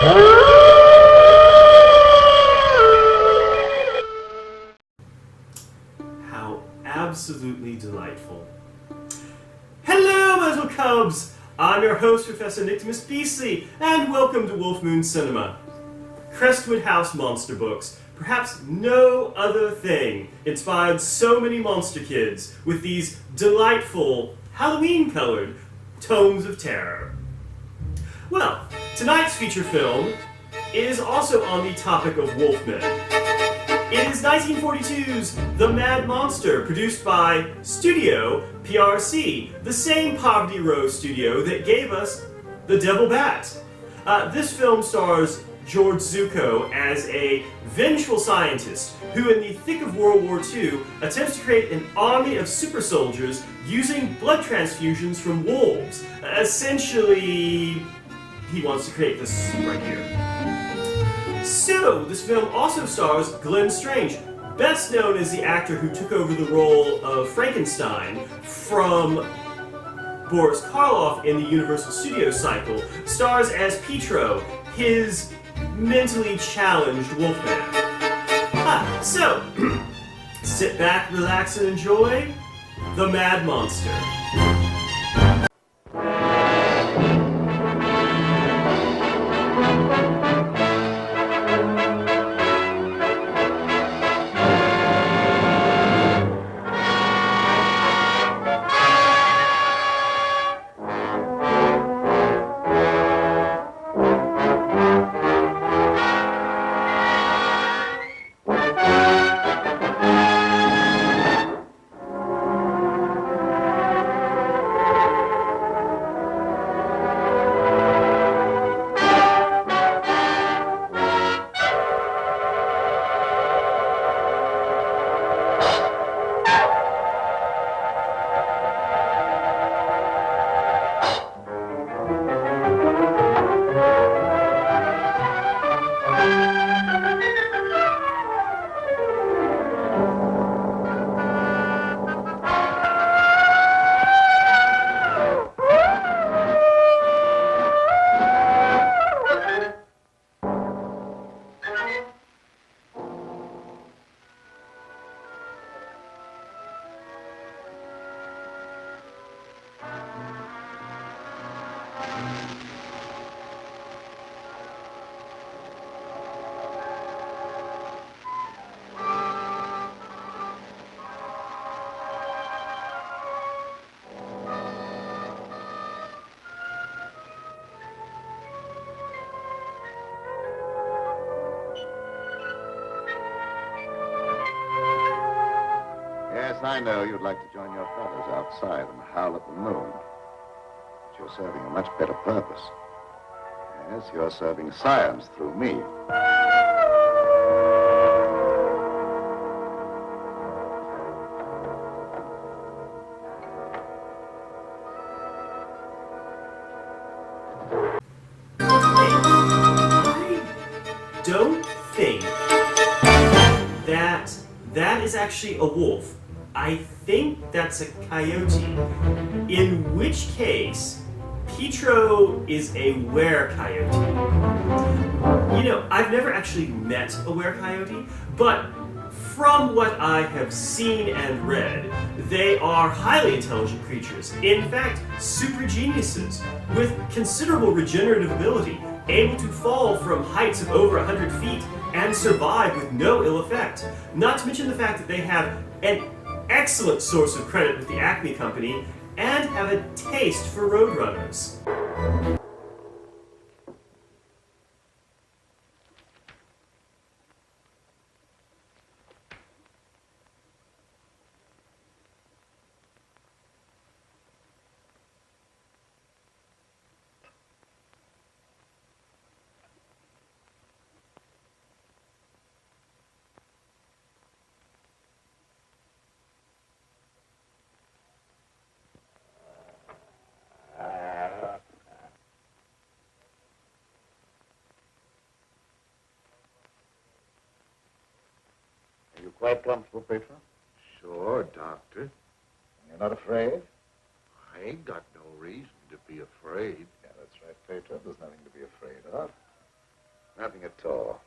How absolutely delightful. Hello, my little cubs! I'm your host, Professor Nicodemus Beasley, and welcome to Wolf Moon Cinema. Crestwood House Monster Books. Perhaps no other thing inspired so many monster kids with these delightful, Halloween-colored tomes of terror. Well, tonight's feature film is also on the topic of Wolfmen. It is 1942's The Mad Monster, produced by Studio PRC, the same Poverty Row studio that gave us The Devil Bat. This film stars George Zucco as a vengeful scientist who, in the thick of World War II, attempts to create an army of super soldiers using blood transfusions from wolves. Essentially, he wants to create this right here. So, this film also stars Glenn Strange, best known as the actor who took over the role of Frankenstein from Boris Karloff in the Universal Studios cycle, stars as Pietro, his mentally challenged wolfman. So, sit back, relax, and enjoy The Mad Monster. Yes, I know you'd like to join your fellows outside and howl at the moon. But you're serving a much better purpose. Yes, you're serving science through me. I don't think that is actually a wolf. I think that's a coyote. In which case, Pietro is a were-coyote. You know, I've never actually met a were-coyote, but from what I have seen and read, they are highly intelligent creatures. In fact, super geniuses with considerable regenerative ability, able to fall from heights of over 100 feet and survive with no ill effect. Not to mention the fact that they have an excellent source of credit with the Acme Company and have a taste for roadrunners. Are you quite comfortable, Pietro? Sure, Doctor. You're not afraid? I ain't got no reason to be afraid. Yeah, that's right, Pietro. There's nothing to be afraid of. Nothing at all.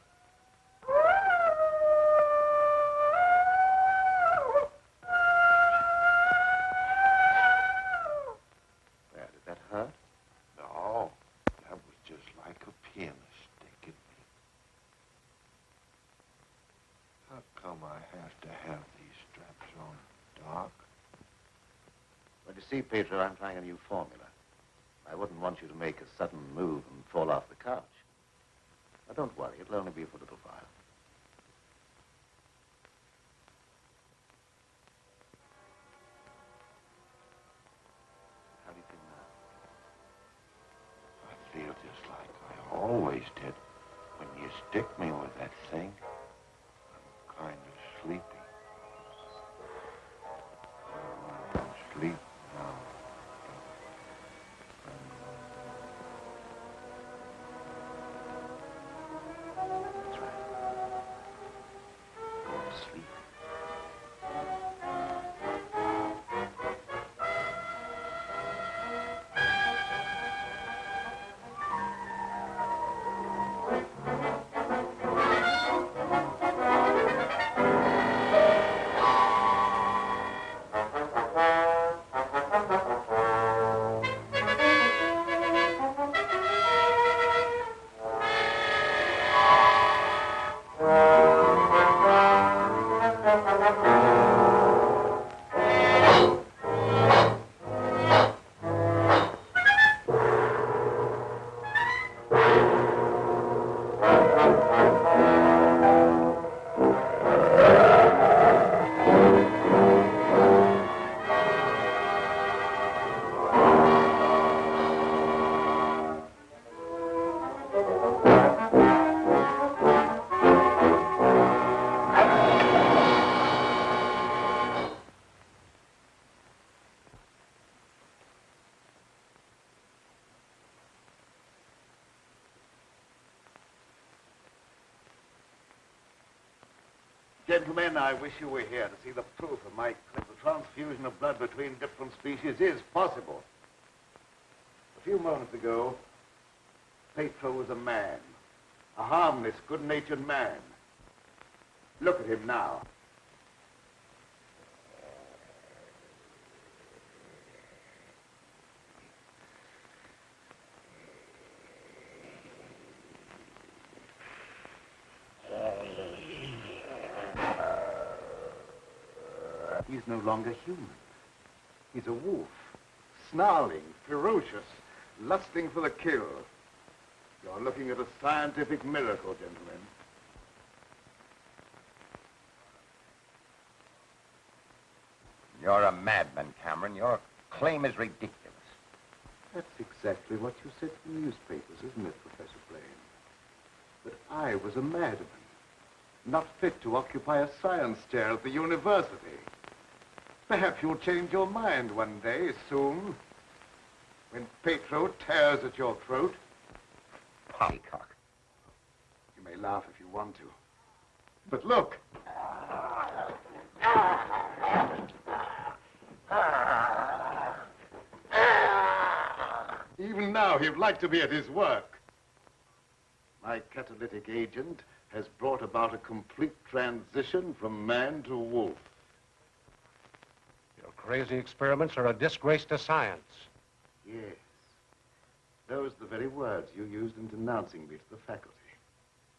There, did that hurt? No, that was just like a pianist sticking me. How come I have to have these straps on, Doc? Well, you see, Pedro, I'm trying a new formula. I wouldn't want you to make a sudden move and fall off the couch. Now, don't worry. It'll only be for a little while. How do you feel now? I feel just like I always did when you stick me with that thing. I'm kind of sleepy. I want to sleep now. That's right. Go to sleep. Gentlemen, I wish you were here to see the proof of my claim. The transfusion of blood between different species is possible. A few moments ago, Petro was a man. A harmless, good-natured man. Look at him now. He's no longer human. He's a wolf, snarling, ferocious, lusting for the kill. You're looking at a scientific miracle, gentlemen. You're a madman, Cameron. Your claim is ridiculous. That's exactly what you said in the newspapers, isn't it, Professor Blaine? That I was a madman, not fit to occupy a science chair at the university. Perhaps you'll change your mind one day, soon, when Petro tears at your throat. Poppycock. You may laugh if you want to. But look. Even now, he'd like to be at his work. My catalytic agent has brought about a complete transition from man to wolf. Your crazy experiments are a disgrace to science. Yes. Those are the very words you used in denouncing me to the faculty.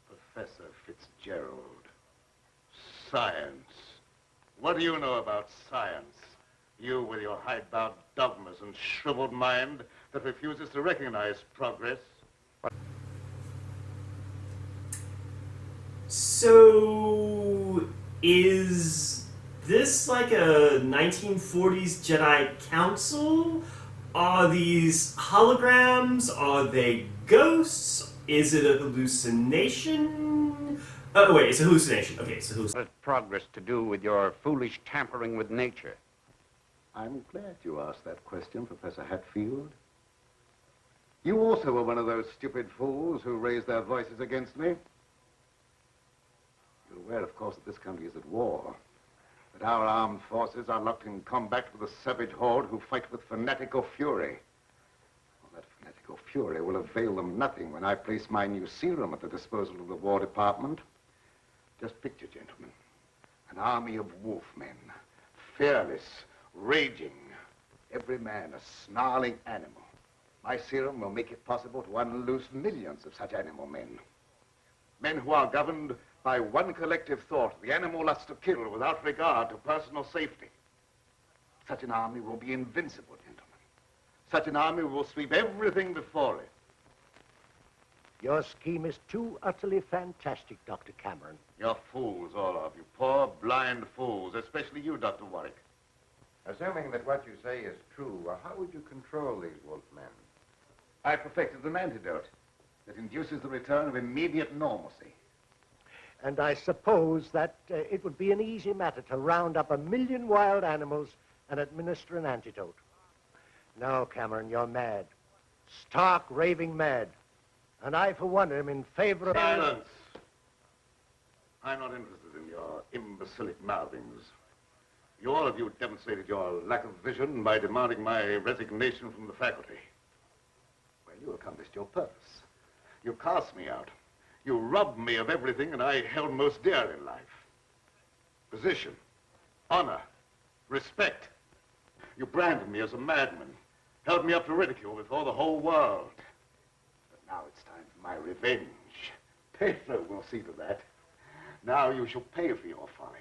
Professor Fitzgerald. Science. What do you know about science? You with your hidebound dogmas and shriveled mind that refuses to recognize progress. So, is this like a 1940s Jedi Council? Are these holograms? Are they ghosts? Is it a hallucination? Oh, wait, it's a hallucination. Okay, it's a hallucination. What has progress to do with your foolish tampering with nature? I'm glad you asked that question, Professor Hatfield. You also were one of those stupid fools who raised their voices against me. You're aware, of course, that this country is at war. That our armed forces are locked in combat with a savage horde who fight with fanatical fury. Well, that fanatic Your fury will avail them nothing when I place my new serum at the disposal of the War Department. Just picture, gentlemen, an army of wolfmen, fearless, raging, every man a snarling animal. My serum will make it possible to unloose millions of such animal men. Men who are governed by one collective thought, the animal lust to kill without regard to personal safety. Such an army will be invincible, gentlemen. Such an army will sweep everything before it. Your scheme is too utterly fantastic, Dr. Cameron. You're fools, all of you. Poor, blind fools, especially you, Dr. Warwick. Assuming that what you say is true, how would you control these wolfmen? I perfected an antidote that induces the return of immediate normalcy. And I suppose that it would be an easy matter to round up 1 million wild animals and administer an antidote. No, Cameron, you're mad. Stark, raving mad. And I, for one, am in favor of... Silence! I'm not interested in your imbecilic mouthings. All of you demonstrated your lack of vision by demanding my resignation from the faculty. Well, you accomplished your purpose. You cast me out. You robbed me of everything that I held most dear in life. Position, honor, respect. You branded me as a madman, held me up to ridicule before the whole world. But now it's time for my revenge. Pedro will see to that. Now you shall pay for your folly.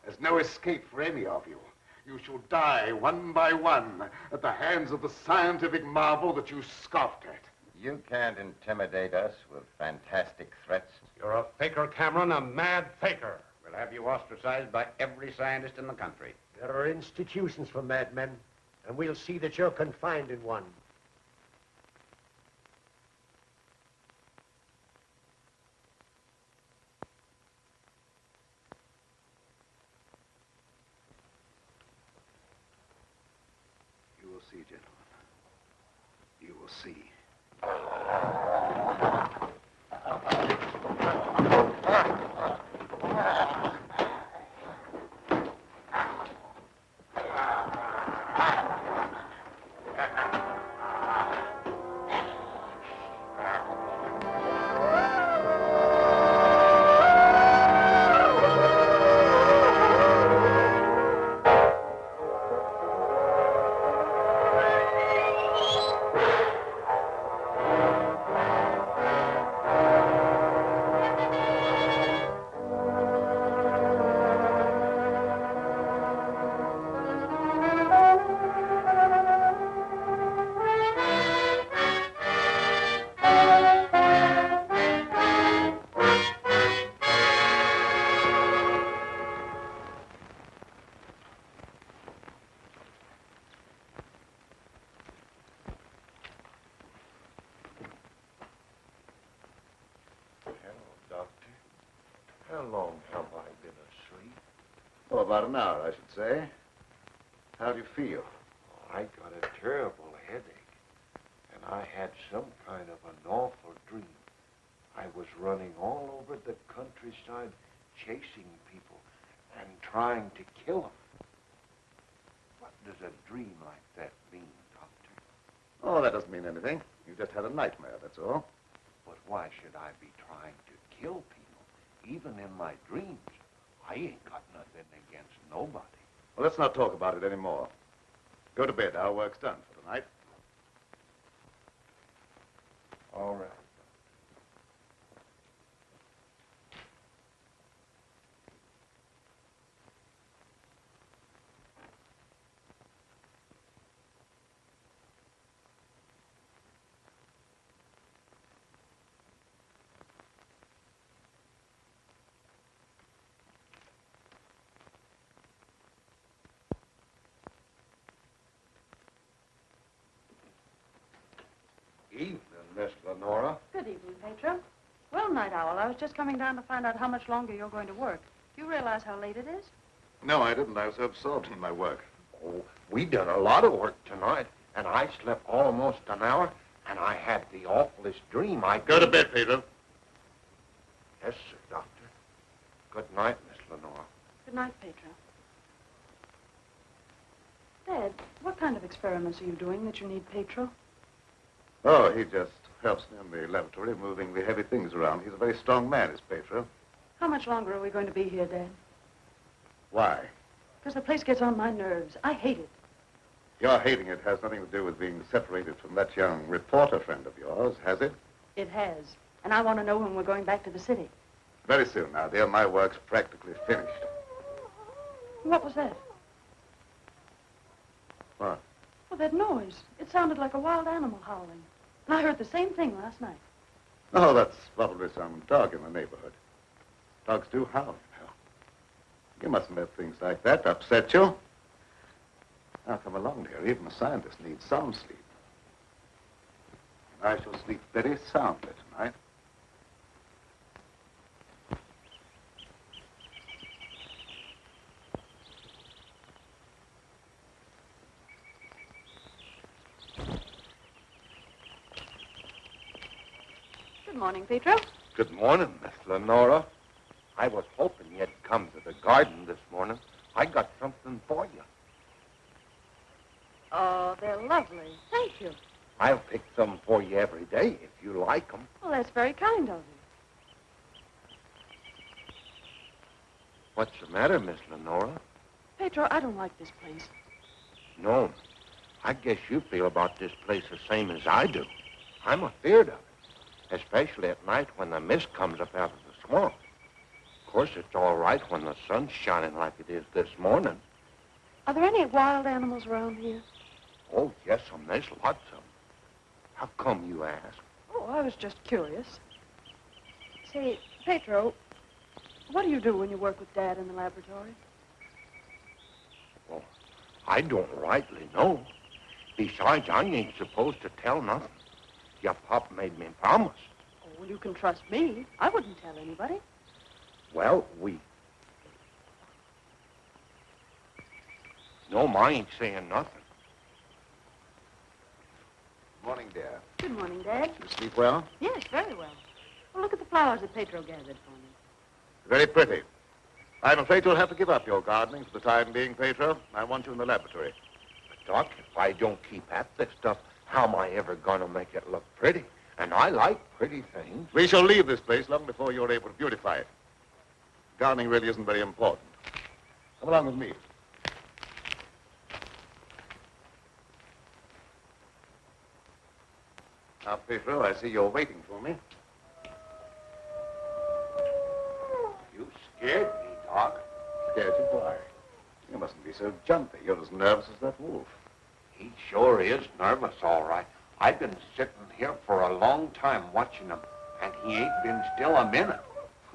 There's no escape for any of you. You shall die one by one at the hands of the scientific marvel that you scoffed at. You can't intimidate us with fantastic threats. You're a faker, Cameron, a mad faker. We'll have you ostracized by every scientist in the country. There are institutions for madmen, and we'll see that you're confined in one. You will see, gentlemen. You will see. How long have I been asleep? Oh, about an hour, I should say. How do you feel? I got a terrible headache, and I had some kind of an awful dream. I was running all over the countryside, chasing people and trying to kill them. What does a dream like that mean, Doctor? Oh, that doesn't mean anything. You just had a nightmare, that's all. But why should I be trying to kill people, even in my dreams? I ain't got nothing against nobody. Well, let's not talk about it anymore. Go to bed. Our work's done for tonight. All right. Evening, Miss Lenora. Good evening, Pedro. Well, Night Owl, I was just coming down to find out how much longer you're going to work. Do you realize how late it is? No, I didn't. I was so absorbed in my work. Oh, we done a lot of work tonight, and I slept almost an hour, and I had the awfulest dream. Go to bed, Pedro. Yes, sir, Doctor. Good night, Miss Lenora. Good night, Pedro. Dad, what kind of experiments are you doing that you need Pedro? Oh, he just helps me in the laboratory, moving the heavy things around. He's a very strong man, is Petro. How much longer are we going to be here, Dad? Why? Because the place gets on my nerves. I hate it. Your hating it has nothing to do with being separated from that young reporter friend of yours, has it? It has. And I want to know when we're going back to the city. Very soon now, dear. My work's practically finished. What was that? What? Well, that noise. It sounded like a wild animal howling. And I heard the same thing last night. Oh, that's probably some dog in the neighborhood. Dogs do howl, you know. You mustn't let things like that upset you. Now, come along, dear. Even a scientist needs some sleep. I shall sleep very soundly tonight. Good morning, Petro. Good morning, Miss Lenora. I was hoping you'd come to the garden this morning. I got something for you. Oh, they're lovely. Thank you. I'll pick some for you every day if you like 'em. Well, that's very kind of you. What's the matter, Miss Lenora? Petro, I don't like this place. No, I guess you feel about this place the same as I do. I'm afeard of it, especially at night when the mist comes up out of the swamp. Of course, it's all right when the sun's shining like it is this morning. Are there any wild animals around here? Oh, yes, there's lots of them. How come you ask? Oh, I was just curious. Say, Petro, what do you do when you work with Dad in the laboratory? Well, I don't rightly know. Besides, I ain't supposed to tell nothing. Your pop made me promise. Oh, well, you can trust me. I wouldn't tell anybody. Well, No, I ain't saying nothing. Morning, dear. Good morning, Dad. You sleep well? Yes, very well. Well, look at the flowers that Petro gathered for me. Very pretty. I'm afraid you'll have to give up your gardening for the time being, Petro. I want you in the laboratory. But, Doc, if I don't keep at this stuff, how am I ever going to make it look pretty? And I like pretty things. We shall leave this place long before you're able to beautify it. Gardening really isn't very important. Come along with me. Now, Pedro, I see you're waiting for me. You scared me, Doc. Scared you? Why? You mustn't be so jumpy. You're as nervous as that wolf. He sure is nervous, all right. I've been sitting here for a long time watching him, and he ain't been still a minute.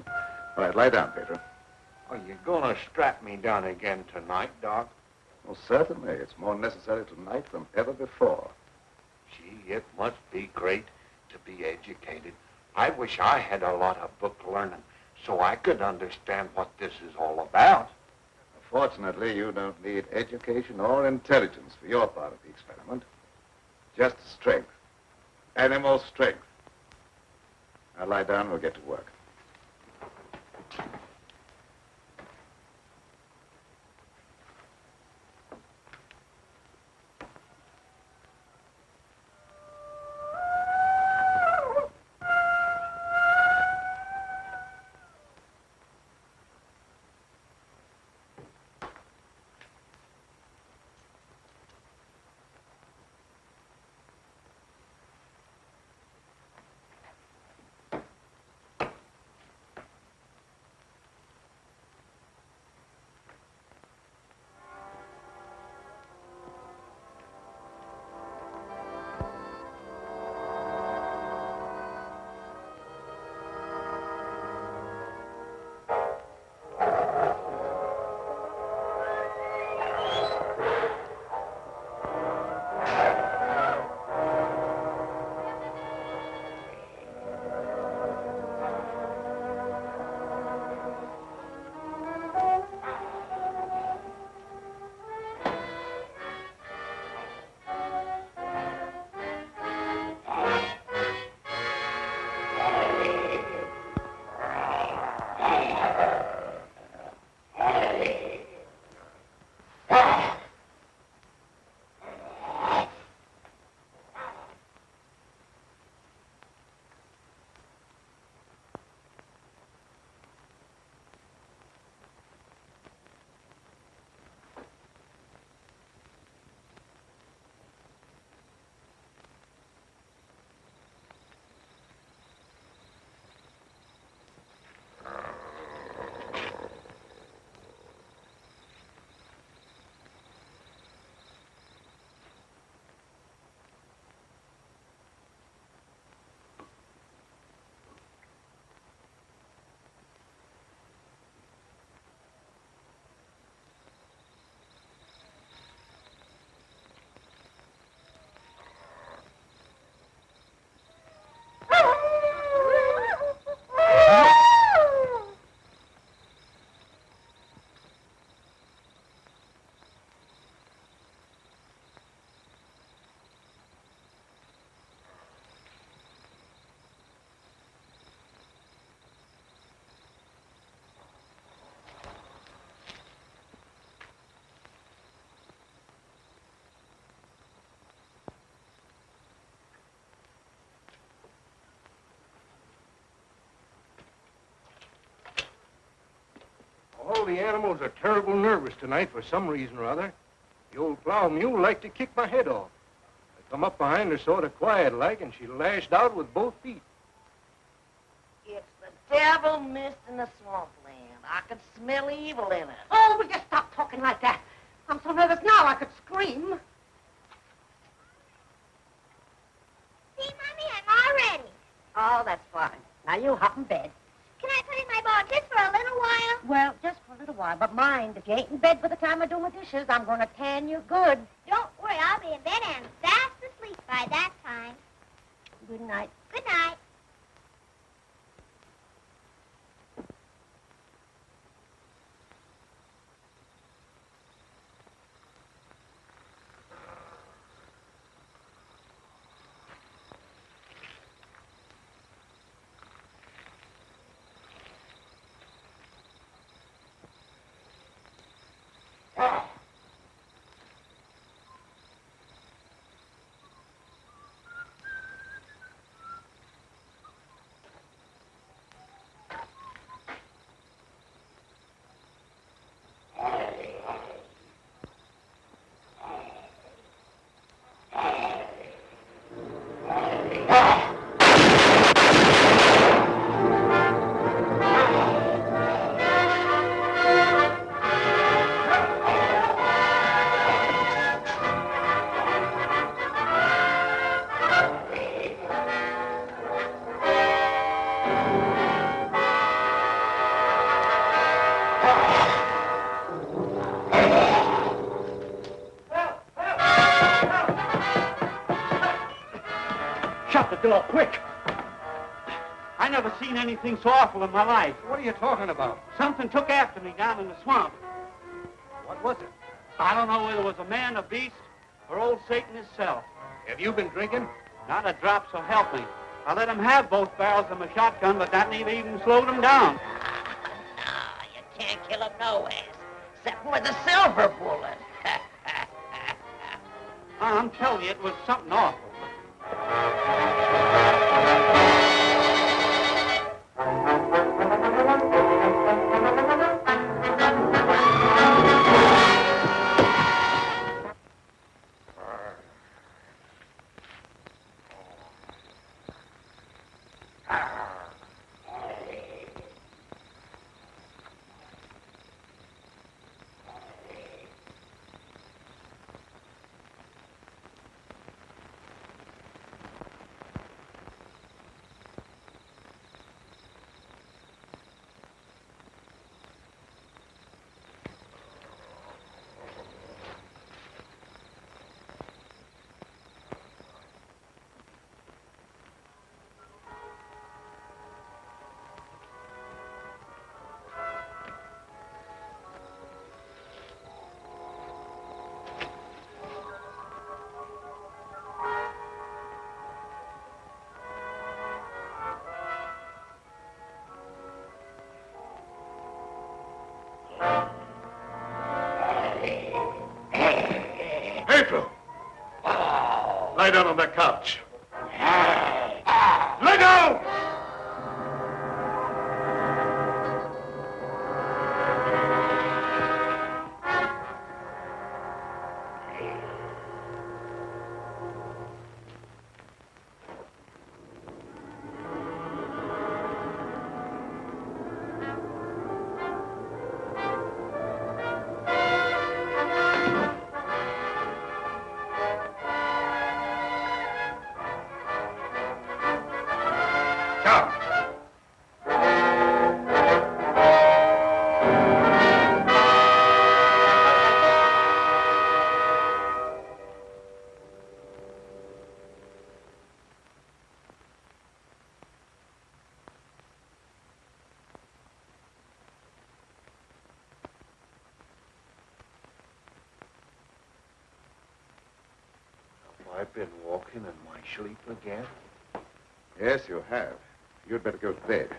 All right, lie down, Pedro. Are you going to strap me down again tonight, Doc? Well, certainly. It's more necessary tonight than ever before. Gee, it must be great to be educated. I wish I had a lot of book learning so I could understand what this is all about. Fortunately, you don't need education or intelligence for your part of the experiment. Just strength. Animal strength. Now lie down and we'll get to work. the animals are terrible nervous tonight for some reason or other. The old plow mule liked to kick my head off. I come up behind her sort of quiet-like, and she lashed out with both feet. It's the devil mist in the swampland. I could smell evil in it. Oh, will you stop talking like that? I'm so nervous now I could scream. See, Mommy, I'm all ready. Oh, that's fine. Now you hop in bed. Can I play my ball just for a little while? Well, just for a little while. But mind, if you ain't in bed by the time I do my dishes, I'm going to tan you good. Don't worry, I'll be in bed and fast asleep by that time. Good night. Good night. Shut the door, quick! I never seen anything so awful in my life. What are you talking about? Something took after me down in the swamp. What was it? I don't know whether it was a man, a beast, or old Satan himself. Have you been drinking? Not a drop, so help me. I let him have both barrels of my shotgun, but that never even slowed him down. No, you can't kill him no ways, except with a silver bullet. I'm telling you, it was something awful. Pedro! Lie down on that couch. Lie down! I've been walking in my sleep again. Yes, you have. You'd better go to bed.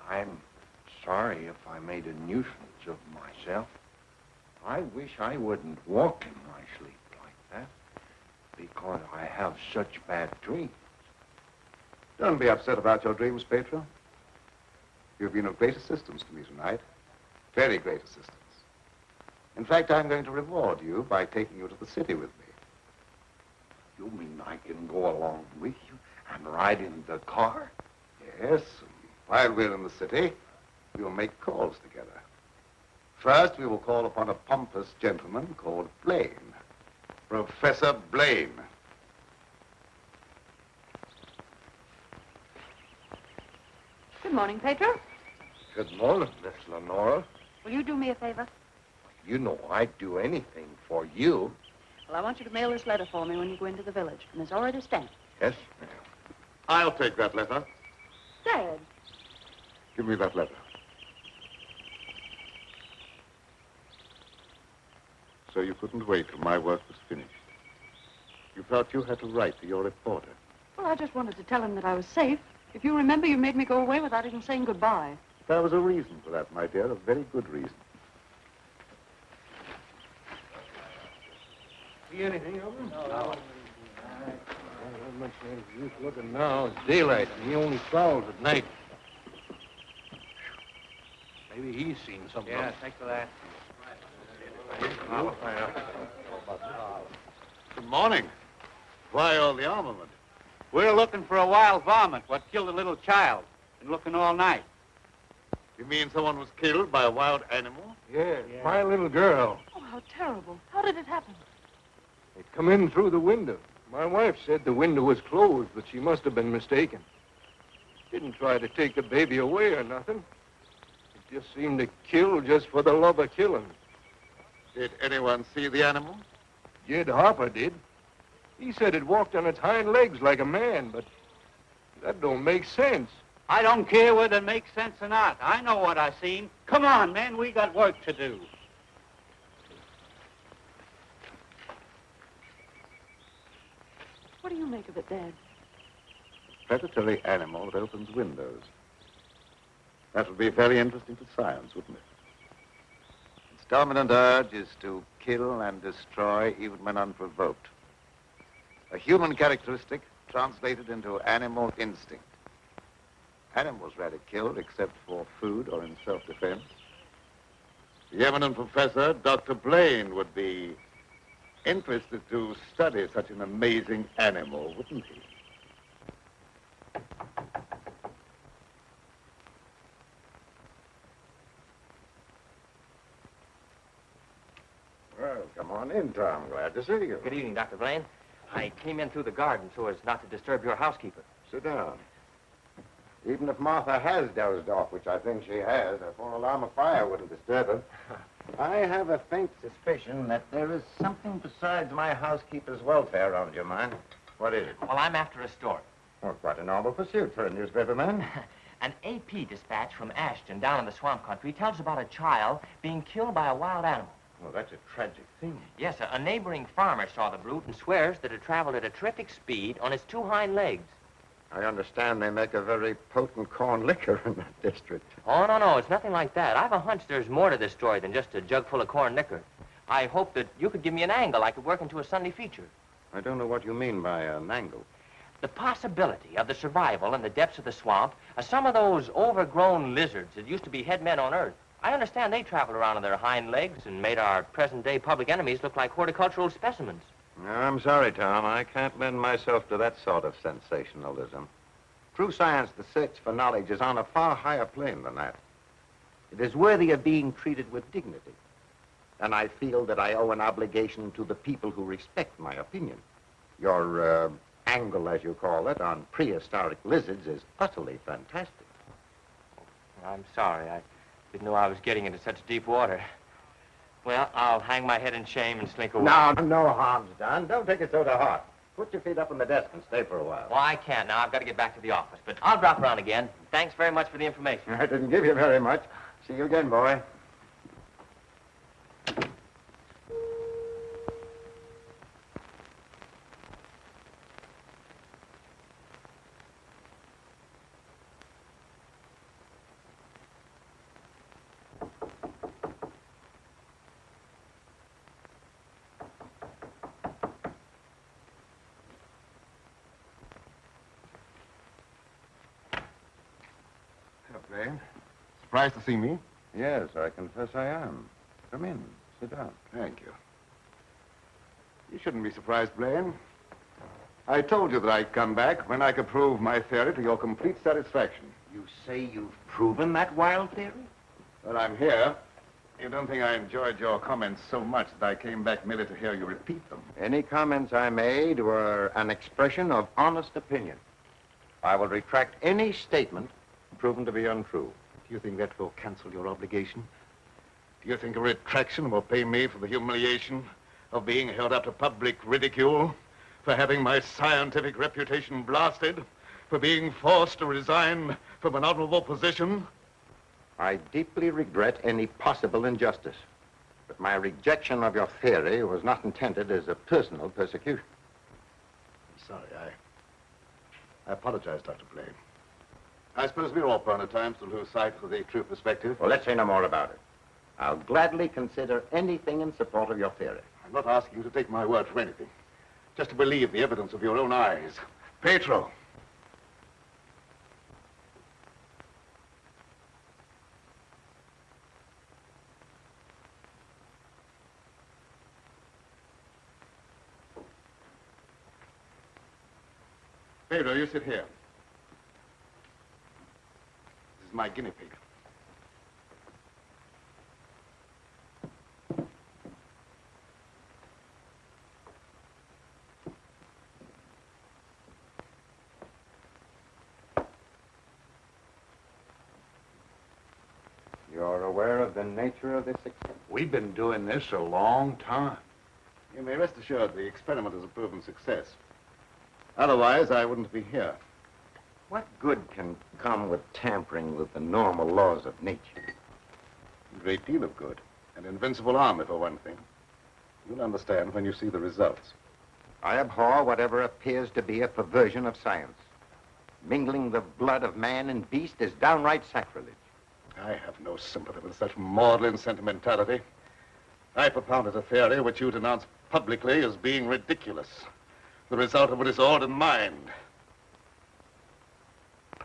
I'm sorry if I made a nuisance of myself. I wish I wouldn't walk in my sleep like that, because I have such bad dreams. Don't be upset about your dreams, Pedro. You've been of great assistance to me tonight. Very great assistance. In fact, I'm going to reward you by taking you to the city with me. You mean I can go along with you and ride in the car? Yes. While we're in the city, we'll make calls together. First, we will call upon a pompous gentleman called Blaine. Professor Blaine. Good morning, Pedro. Good morning, Miss Lenora. Will you do me a favor? You know I'd do anything for you. Well, I want you to mail this letter for me when you go into the village. And it's already stamped. Yes, ma'am. I'll take that letter. Dad. Give me that letter. So you couldn't wait till my work was finished. You felt you had to write to your reporter. Well, I just wanted to tell him that I was safe. If you remember, you made me go away without even saying goodbye. There was a reason for that, my dear, a very good reason. See anything of him? No. Not much use looking now. It's daylight, and he only prowls at night. Maybe he's seen something. Yeah, thanks for that. Good morning. Why all the armament? We're looking for a wild varmint what killed a little child. Been looking all night. You mean someone was killed by a wild animal? Yeah, my little girl. Oh, how terrible. How did it happen? It come in through the window. My wife said the window was closed, but she must have been mistaken. Didn't try to take the baby away or nothing. It just seemed to kill just for the love of killing. Did anyone see the animal? Jed Harper did. He said it walked on its hind legs like a man, but that don't make sense. I don't care whether it makes sense or not. I know what I seen. Come on, men, we got work to do. What do you make of it, Dad? Predatory animal that opens windows. That would be very interesting to science, wouldn't it? Its dominant urge is to kill and destroy even when unprovoked. A human characteristic translated into animal instinct. Animals rarely kill except for food or in self-defense. The eminent professor, Dr. Blaine, would be interested to study such an amazing animal, wouldn't he? Well, come on in, Tom. Glad to see you. Good evening, Dr. Blaine. I came in through the garden so as not to disturb your housekeeper. Sit down. Even if Martha has dozed off, which I think she has, a full alarm of fire wouldn't disturb her. I have a faint suspicion that there is something besides my housekeeper's welfare on your mind. What is it? Well, I'm after a story. Oh, quite a novel pursuit for a newspaperman. An AP dispatch from Ashton down in the swamp country tells about a child being killed by a wild animal. Well, that's a tragic thing. Yes, a neighboring farmer saw the brute and swears that it traveled at a terrific speed on its two hind legs. I understand they make a very potent corn liquor in that district. Oh, no, it's nothing like that. I've a hunch there's more to this story than just a jug full of corn liquor. I hope that you could give me an angle I could work into a Sunday feature. I don't know what you mean by an angle. The possibility of the survival in the depths of the swamp of some of those overgrown lizards that used to be head men on Earth. I understand they traveled around on their hind legs and made our present-day public enemies look like horticultural specimens. I'm sorry, Tom. I can't lend myself to that sort of sensationalism. True science, the search for knowledge, is on a far higher plane than that. It is worthy of being treated with dignity. And I feel that I owe an obligation to the people who respect my opinion. Your angle, as you call it, on prehistoric lizards is utterly fantastic. I'm sorry. I didn't know I was getting into such deep water. Well, I'll hang my head in shame and slink away. No harm's done. Don't take it so to heart. Put your feet up on the desk and stay for a while. Well, I can't now. I've got to get back to the office. But I'll drop around again. Thanks very much for the information. I didn't give you very much. See you again, boy. Blaine. Surprised to see me? Yes, I confess I am. Come in. Sit down. Thank you. You shouldn't be surprised, Blaine. I told you that I'd come back when I could prove my theory to your complete satisfaction. You say you've proven that wild theory? Well, I'm here. You don't think I enjoyed your comments so much that I came back merely to hear you repeat them? Any comments I made were an expression of honest opinion. I will retract any statement proven to be untrue. Do you think that will cancel your obligation? Do you think a retraction will pay me for the humiliation of being held up to public ridicule, for having my scientific reputation blasted, for being forced to resign from an honorable position? I deeply regret any possible injustice, but my rejection of your theory was not intended as a personal persecution. I'm sorry. I apologize, Dr. Blaine. I suppose we're all prone at times to lose sight of the true perspective. Well, let's say no more about it. I'll gladly consider anything in support of your theory. I'm not asking you to take my word for anything. Just to believe the evidence of your own eyes. Pedro. Pedro, you sit here. This is my guinea pig. You're aware of the nature of this experiment? We've been doing this a long time. You may rest assured the experiment is a proven success. Otherwise, I wouldn't be here. What good can come with tampering with the normal laws of nature? A great deal of good. An invincible army, for one thing. You'll understand when you see the results. I abhor whatever appears to be a perversion of science. Mingling the blood of man and beast is downright sacrilege. I have no sympathy with such maudlin sentimentality. I propounded a theory which you denounced publicly as being ridiculous. The result of a disordered mind.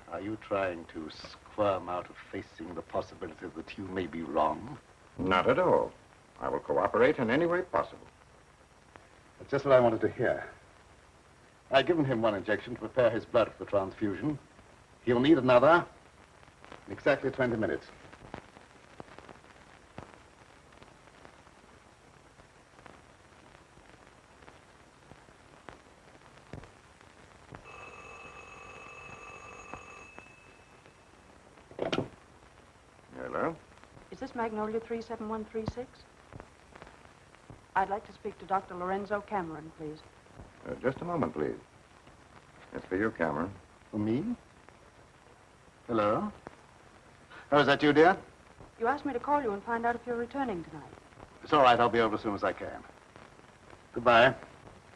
Are you trying to squirm out of facing the possibility that you may be wrong? Not at all. I will cooperate in any way possible. That's just what I wanted to hear. I've given him one injection to prepare his blood for the transfusion. He'll need another in exactly 20 minutes. Hello? Is this Magnolia 37136? I'd like to speak to Dr. Lorenzo Cameron, please. Just a moment, please. It's for you, Cameron. For me? Hello? Oh, is that you, dear? You asked me to call you and find out if you're returning tonight. It's all right. I'll be over as soon as I can. Goodbye.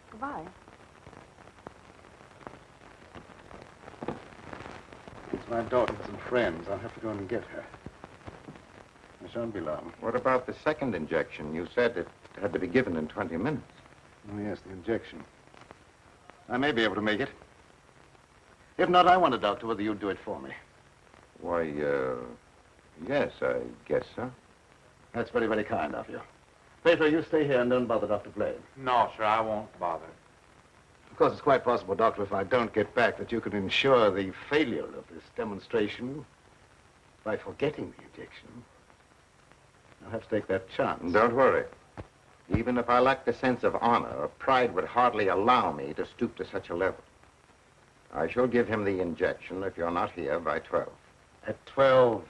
Goodbye. It's my daughter with some friends. I'll have to go and get her. I shan't be long. What about the second injection? You said it had to be given in 20 minutes. Oh, yes, the injection. I may be able to make it. If not, I wonder, Doctor, whether you'd do it for me. Why, yes, I guess so. That's very, very kind of you. Pedro, you stay here and don't bother Dr. Blaine. No, sir, I won't bother. Of course, it's quite possible, Doctor, if I don't get back, that you could ensure the failure of this demonstration by forgetting the injection. I'll have to take that chance. Don't worry. Even if I lacked a sense of honor, pride would hardly allow me to stoop to such a level. I shall give him the injection if you're not here by 12. At 12,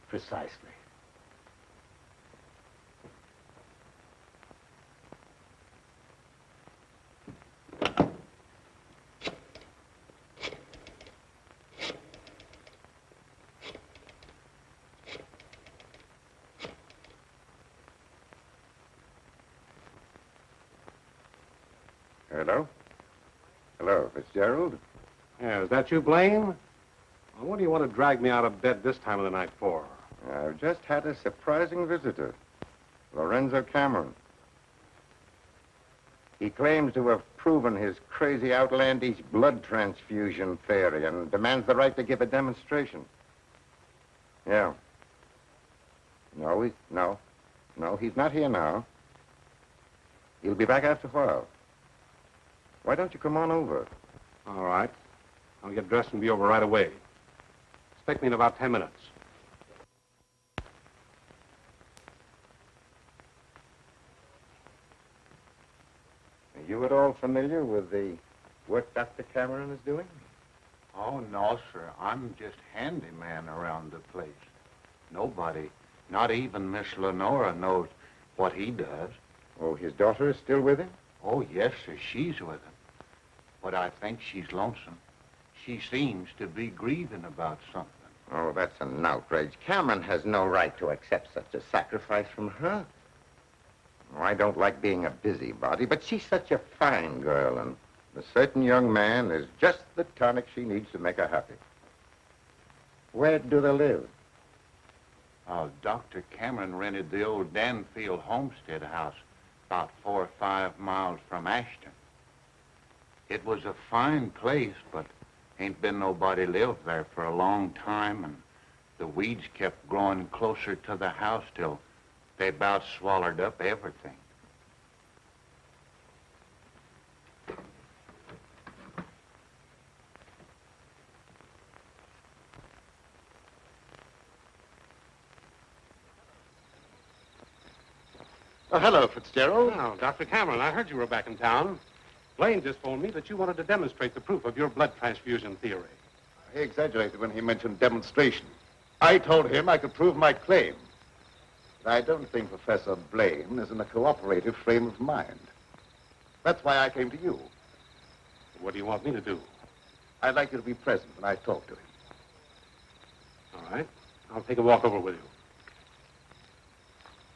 precisely. Hello? Hello, Fitzgerald? Yeah, is that you, Blaine? Well, what do you want to drag me out of bed this time of the night for? I've just had a surprising visitor, Lorenzo Cameron. He claims to have proven his crazy, outlandish blood transfusion theory and demands the right to give a demonstration. Yeah. No, he's not here now. He'll be back after a while. Why don't you come on over? All right. I'll get dressed and be over right away. Expect me in about 10 minutes. Are you at all familiar with the work Dr. Cameron is doing? Oh, no, sir. I'm just handyman around the place. Nobody, not even Miss Lenora, knows what he does. Oh, his daughter is still with him? Oh, yes, sir. She's with him. But I think she's lonesome. She seems to be grieving about something. Oh, that's an outrage. Cameron has no right to accept such a sacrifice from her. Oh, I don't like being a busybody, but she's such a fine girl, and a certain young man is just the tonic she needs to make her happy. Where do they live? Dr. Cameron rented the old Danfield homestead house about 4 or 5 miles from Ashton. It was a fine place, but ain't been nobody lived there for a long time, and the weeds kept growing closer to the house till they about swallowed up everything. Oh, hello, Fitzgerald. Oh, Dr. Cameron, I heard you were back in town. Blaine just phoned me that you wanted to demonstrate the proof of your blood transfusion theory. He exaggerated when he mentioned demonstration. I told him I could prove my claim. But I don't think Professor Blaine is in a cooperative frame of mind. That's why I came to you. What do you want me to do? I'd like you to be present when I talk to him. All right. I'll take a walk over with you.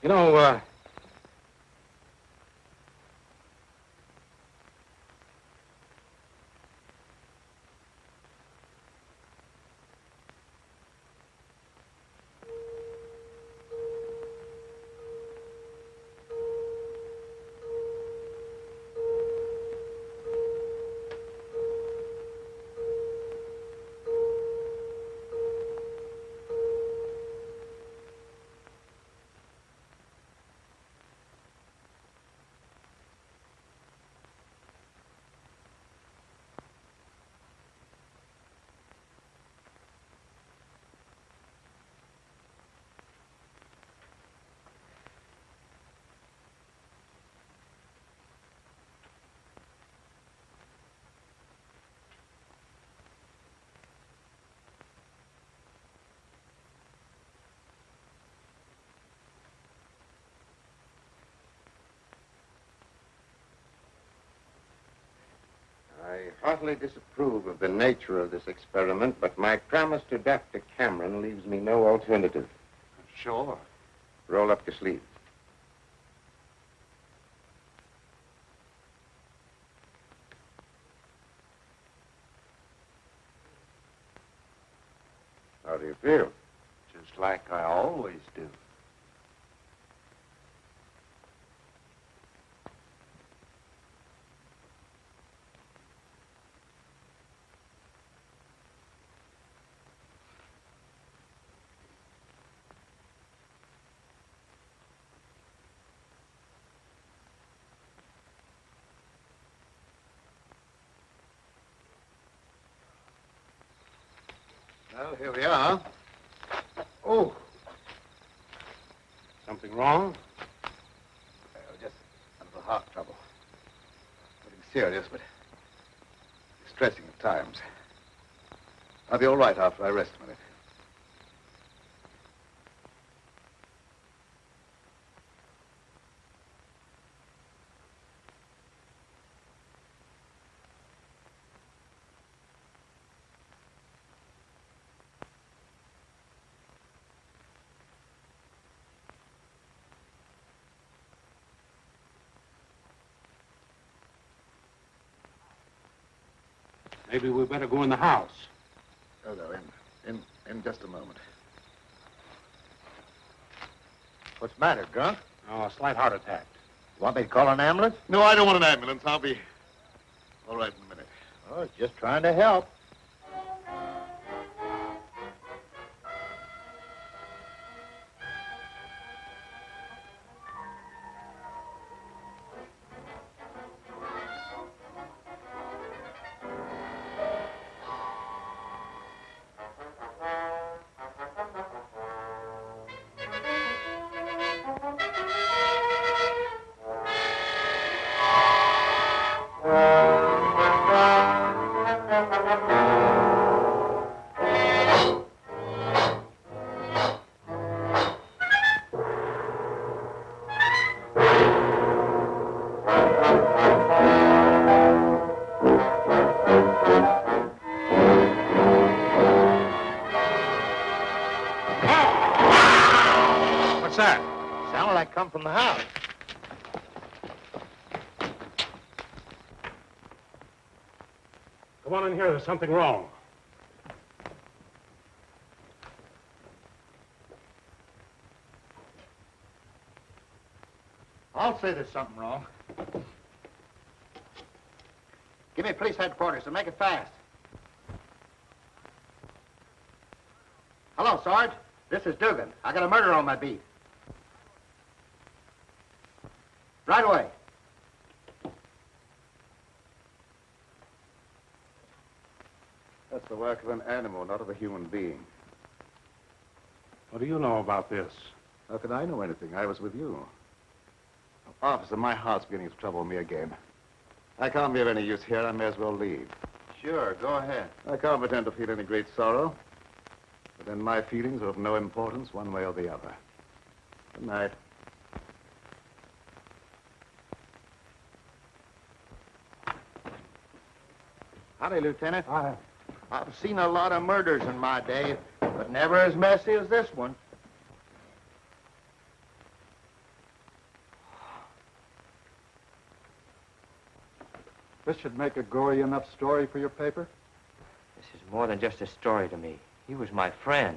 You know, I heartily disapprove of the nature of this experiment, but my promise to Dr. Cameron leaves me no alternative. Sure. Roll up your sleeves. How do you feel? Just like I always do. Well, here we are. Oh. something wrong? Just a little heart trouble. Nothing serious, but distressing at times. I'll be all right after I rest a minute. Maybe we better go in the house. Oh, no, in just a moment. What's the matter, Grunt? Oh, a slight heart attack. Want me to call an ambulance? No, I don't want an ambulance. I'll be all right in a minute. Oh, just trying to help. come from the house. Come on in here. There's something wrong. I'll say there's something wrong. Give me police headquarters and make it fast. Hello, Sarge. This is Dugan. I got a murder on my beat. Right away. That's the work of an animal, not of a human being. What do you know about this? How could I know anything? I was with you. Officer, my heart's beginning to trouble me again. I can't be of any use here. I may as well leave. Sure, go ahead. I can't pretend to feel any great sorrow. But then my feelings are of no importance one way or the other. Good night. Howdy, Lieutenant. I've seen a lot of murders in my day, but never as messy as this one. This should make a gory enough story for your paper? This is more than just a story to me. He was my friend.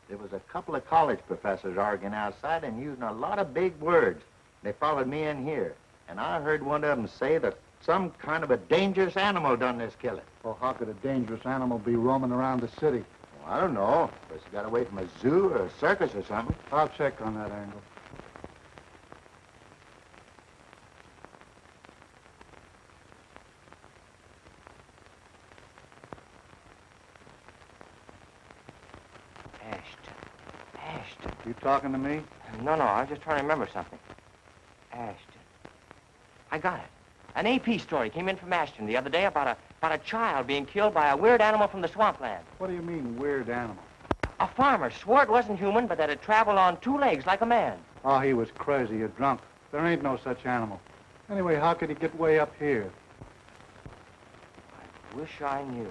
There was a couple of college professors arguing outside and using a lot of big words. They followed me in here, and I heard one of them say that some kind of a dangerous animal done this killing. Well, how could a dangerous animal be roaming around the city? Well, I don't know. Guess he got away from a zoo or a circus or something. I'll check on that angle. Ashton. You talking to me? No, I was just trying to remember something. Ashton. I got it. An AP story came in from Ashton the other day about a child being killed by a weird animal from the swampland. What do you mean, weird animal? A farmer swore it wasn't human, but that it traveled on two legs like a man. Oh, he was crazy or drunk. There ain't no such animal. Anyway, how could he get way up here? I wish I knew.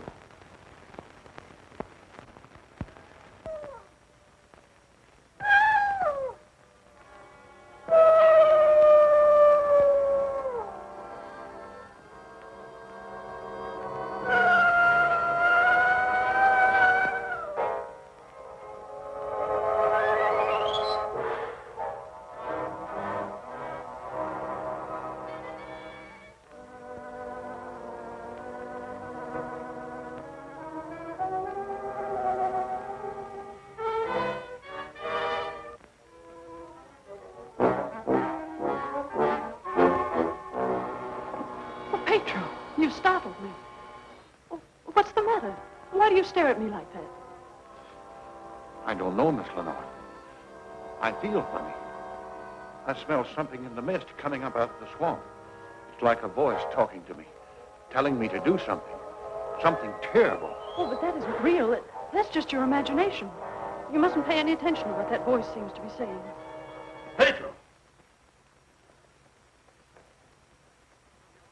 You startled me. Oh, what's the matter? Why do you stare at me like that? I don't know, Miss Lenore. I feel funny. I smell something in the mist coming up out of the swamp. It's like a voice talking to me, telling me to do something. Something terrible. Oh, but that isn't real. That's just your imagination. You mustn't pay any attention to what that voice seems to be saying. Pedro!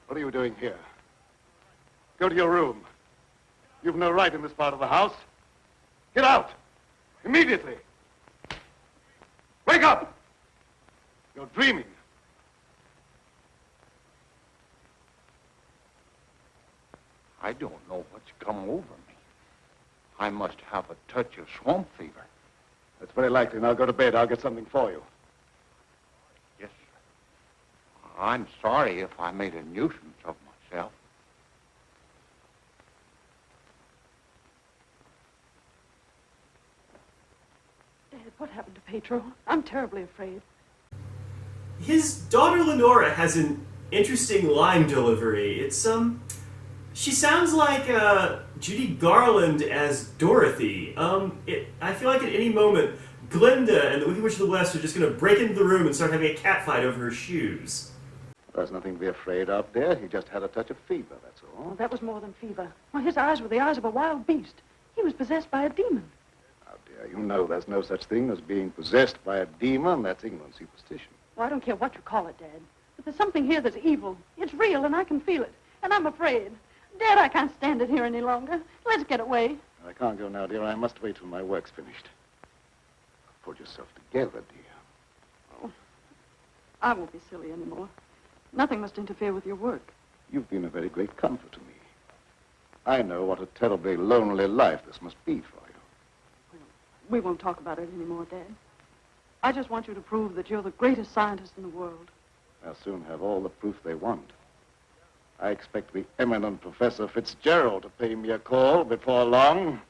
What are you doing here? Go to your room. You've no right in this part of the house. Get out! Immediately! Wake up! You're dreaming. I don't know what's come over me. I must have a touch of swamp fever. That's very likely. Now go to bed. I'll get something for you. Yes, sir. I'm sorry if I made a nuisance of myself. Dad, what happened to Pedro? I'm terribly afraid. His daughter Lenora has an interesting line delivery. It's, she sounds like, Judy Garland as Dorothy. I feel like at any moment, Glinda and the Wicked Witch of the West are just going to break into the room and start having a catfight over her shoes. There's nothing to be afraid of, dear. He just had a touch of fever, that's all. Oh, that was more than fever. Well, his eyes were the eyes of a wild beast. He was possessed by a demon. Now, dear, you know there's no such thing as being possessed by a demon. That's ignorant superstition. Well, I don't care what you call it, Dad. But there's something here that's evil. It's real, and I can feel it. And I'm afraid. Dad, I can't stand it here any longer. Let's get away. I can't go now, dear. I must wait till my work's finished. Pull yourself together, dear. Oh, I won't be silly anymore. Nothing must interfere with your work. You've been a very great comfort to me. I know what a terribly lonely life this must be for you. We won't talk about it anymore, Dad. I just want you to prove that you're the greatest scientist in the world. They'll soon have all the proof they want. I expect the eminent Professor Fitzgerald to pay me a call before long,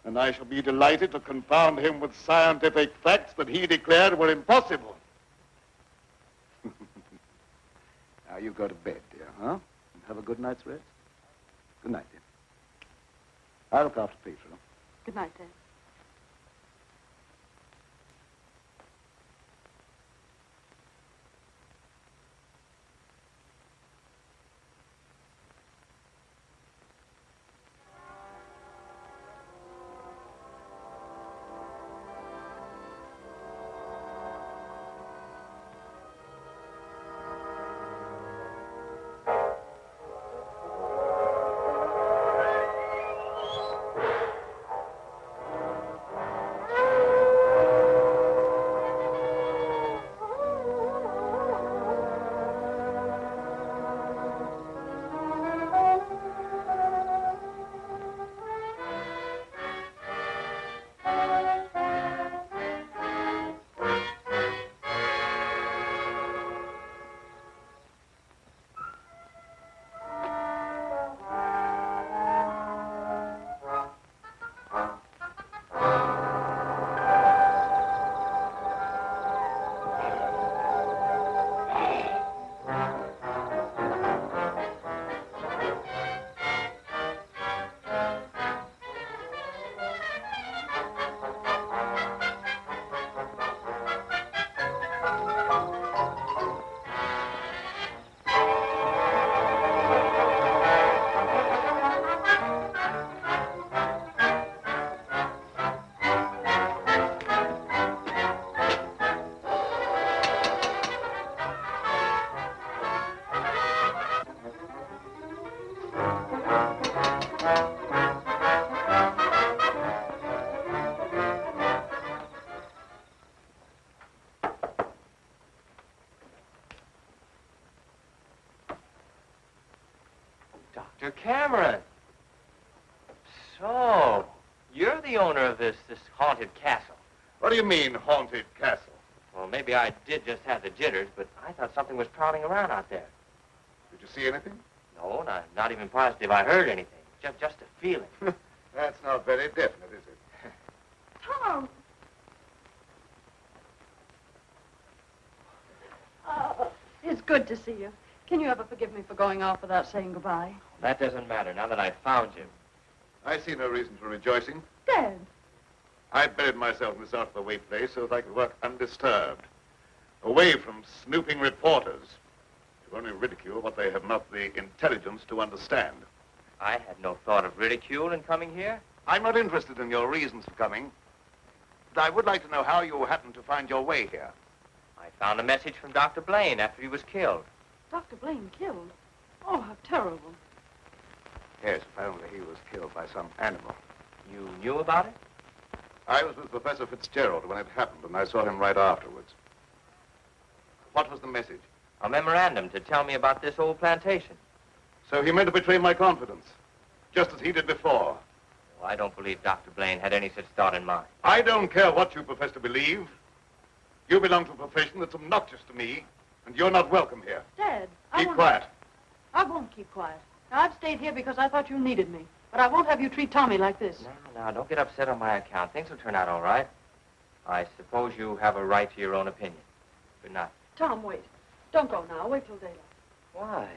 and I shall be delighted to confound him with scientific facts that he declared were impossible. Now you go to bed, dear, huh? And have a good night's rest. Good night, dear. I'll look after Pedro. Good night, Dad. Dr. Cameron. So, you're the owner of this haunted castle. What do you mean, haunted castle? Well, maybe I did just have the jitters, but I thought something was prowling around out there. Did you see anything? No, not even positive I heard anything. Just a feeling. That's not very definite, is it? Tom! It's good to see you. Can you ever forgive me for going off without saying goodbye? That doesn't matter now that I've found you. I see no reason for rejoicing. Dad! I buried myself in this out-of-the-way place so that I could work undisturbed, away from snooping reporters who only ridicule what they have not the intelligence to understand. I had no thought of ridicule in coming here. I'm not interested in your reasons for coming, but I would like to know how you happened to find your way here. I found a message from Dr. Blaine after he was killed. Dr. Blaine killed? Oh, how terrible. Yes, apparently he was killed by some animal. You knew about it? I was with Professor Fitzgerald when it happened, and I saw him right afterwards. What was the message? A memorandum to tell me about this old plantation. So he meant to betray my confidence, just as he did before. Well, I don't believe Dr. Blaine had any such thought in mind. I don't care what you profess to believe. You belong to a profession that's obnoxious to me, and you're not welcome here. Dad, Keep quiet. I won't keep quiet. Now, I've stayed here because I thought you needed me. But I won't have you treat Tommy like this. Now, don't get upset on my account. Things will turn out all right. I suppose you have a right to your own opinion. Good night. Tom, wait. Don't go now. Wait till daylight. Why?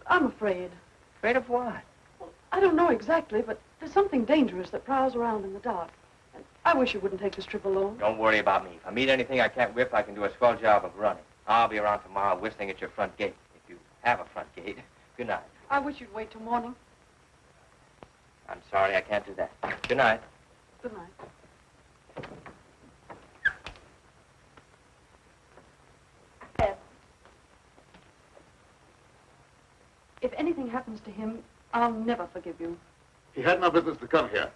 I'm afraid. Afraid of what? Well, I don't know exactly, but there's something dangerous that prowls around in the dark. And I wish you wouldn't take this trip alone. Don't worry about me. If I meet anything I can't whip, I can do a swell job of running. I'll be around tomorrow whistling at your front gate, if you have a front gate. Good night. I wish you'd wait till morning. I'm sorry, I can't do that. Good night. Good night. Ed, if anything happens to him, I'll never forgive you. He had no business to come here.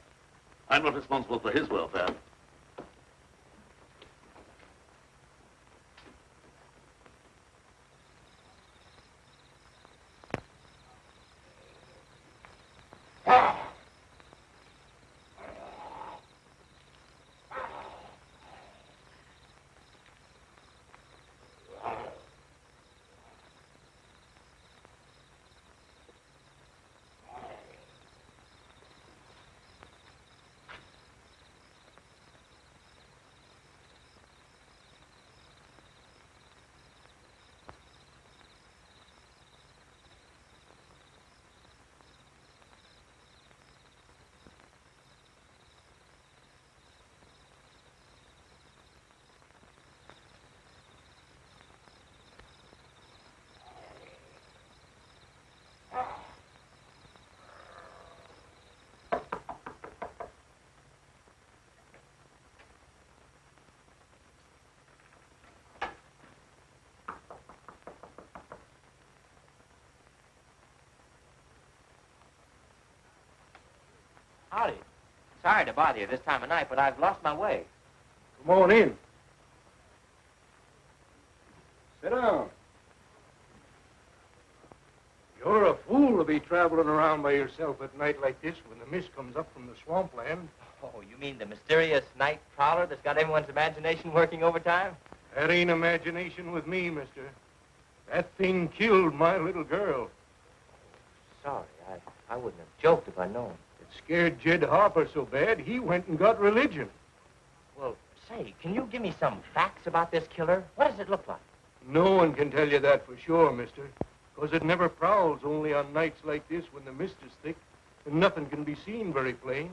I'm not responsible for his welfare. Howdy. Sorry to bother you this time of night, but I've lost my way. Come on in. Sit down. You're a fool to be traveling around by yourself at night like this when the mist comes up from the swampland. Oh, you mean the mysterious night prowler that's got everyone's imagination working overtime? That ain't imagination with me, mister. That thing killed my little girl. Sorry, I wouldn't have joked if I'd known. It scared Jed Harper so bad, he went and got religion. Well, say, can you give me some facts about this killer? What does it look like? No one can tell you that for sure, mister. Because it never prowls only on nights like this when the mist is thick and nothing can be seen very plain.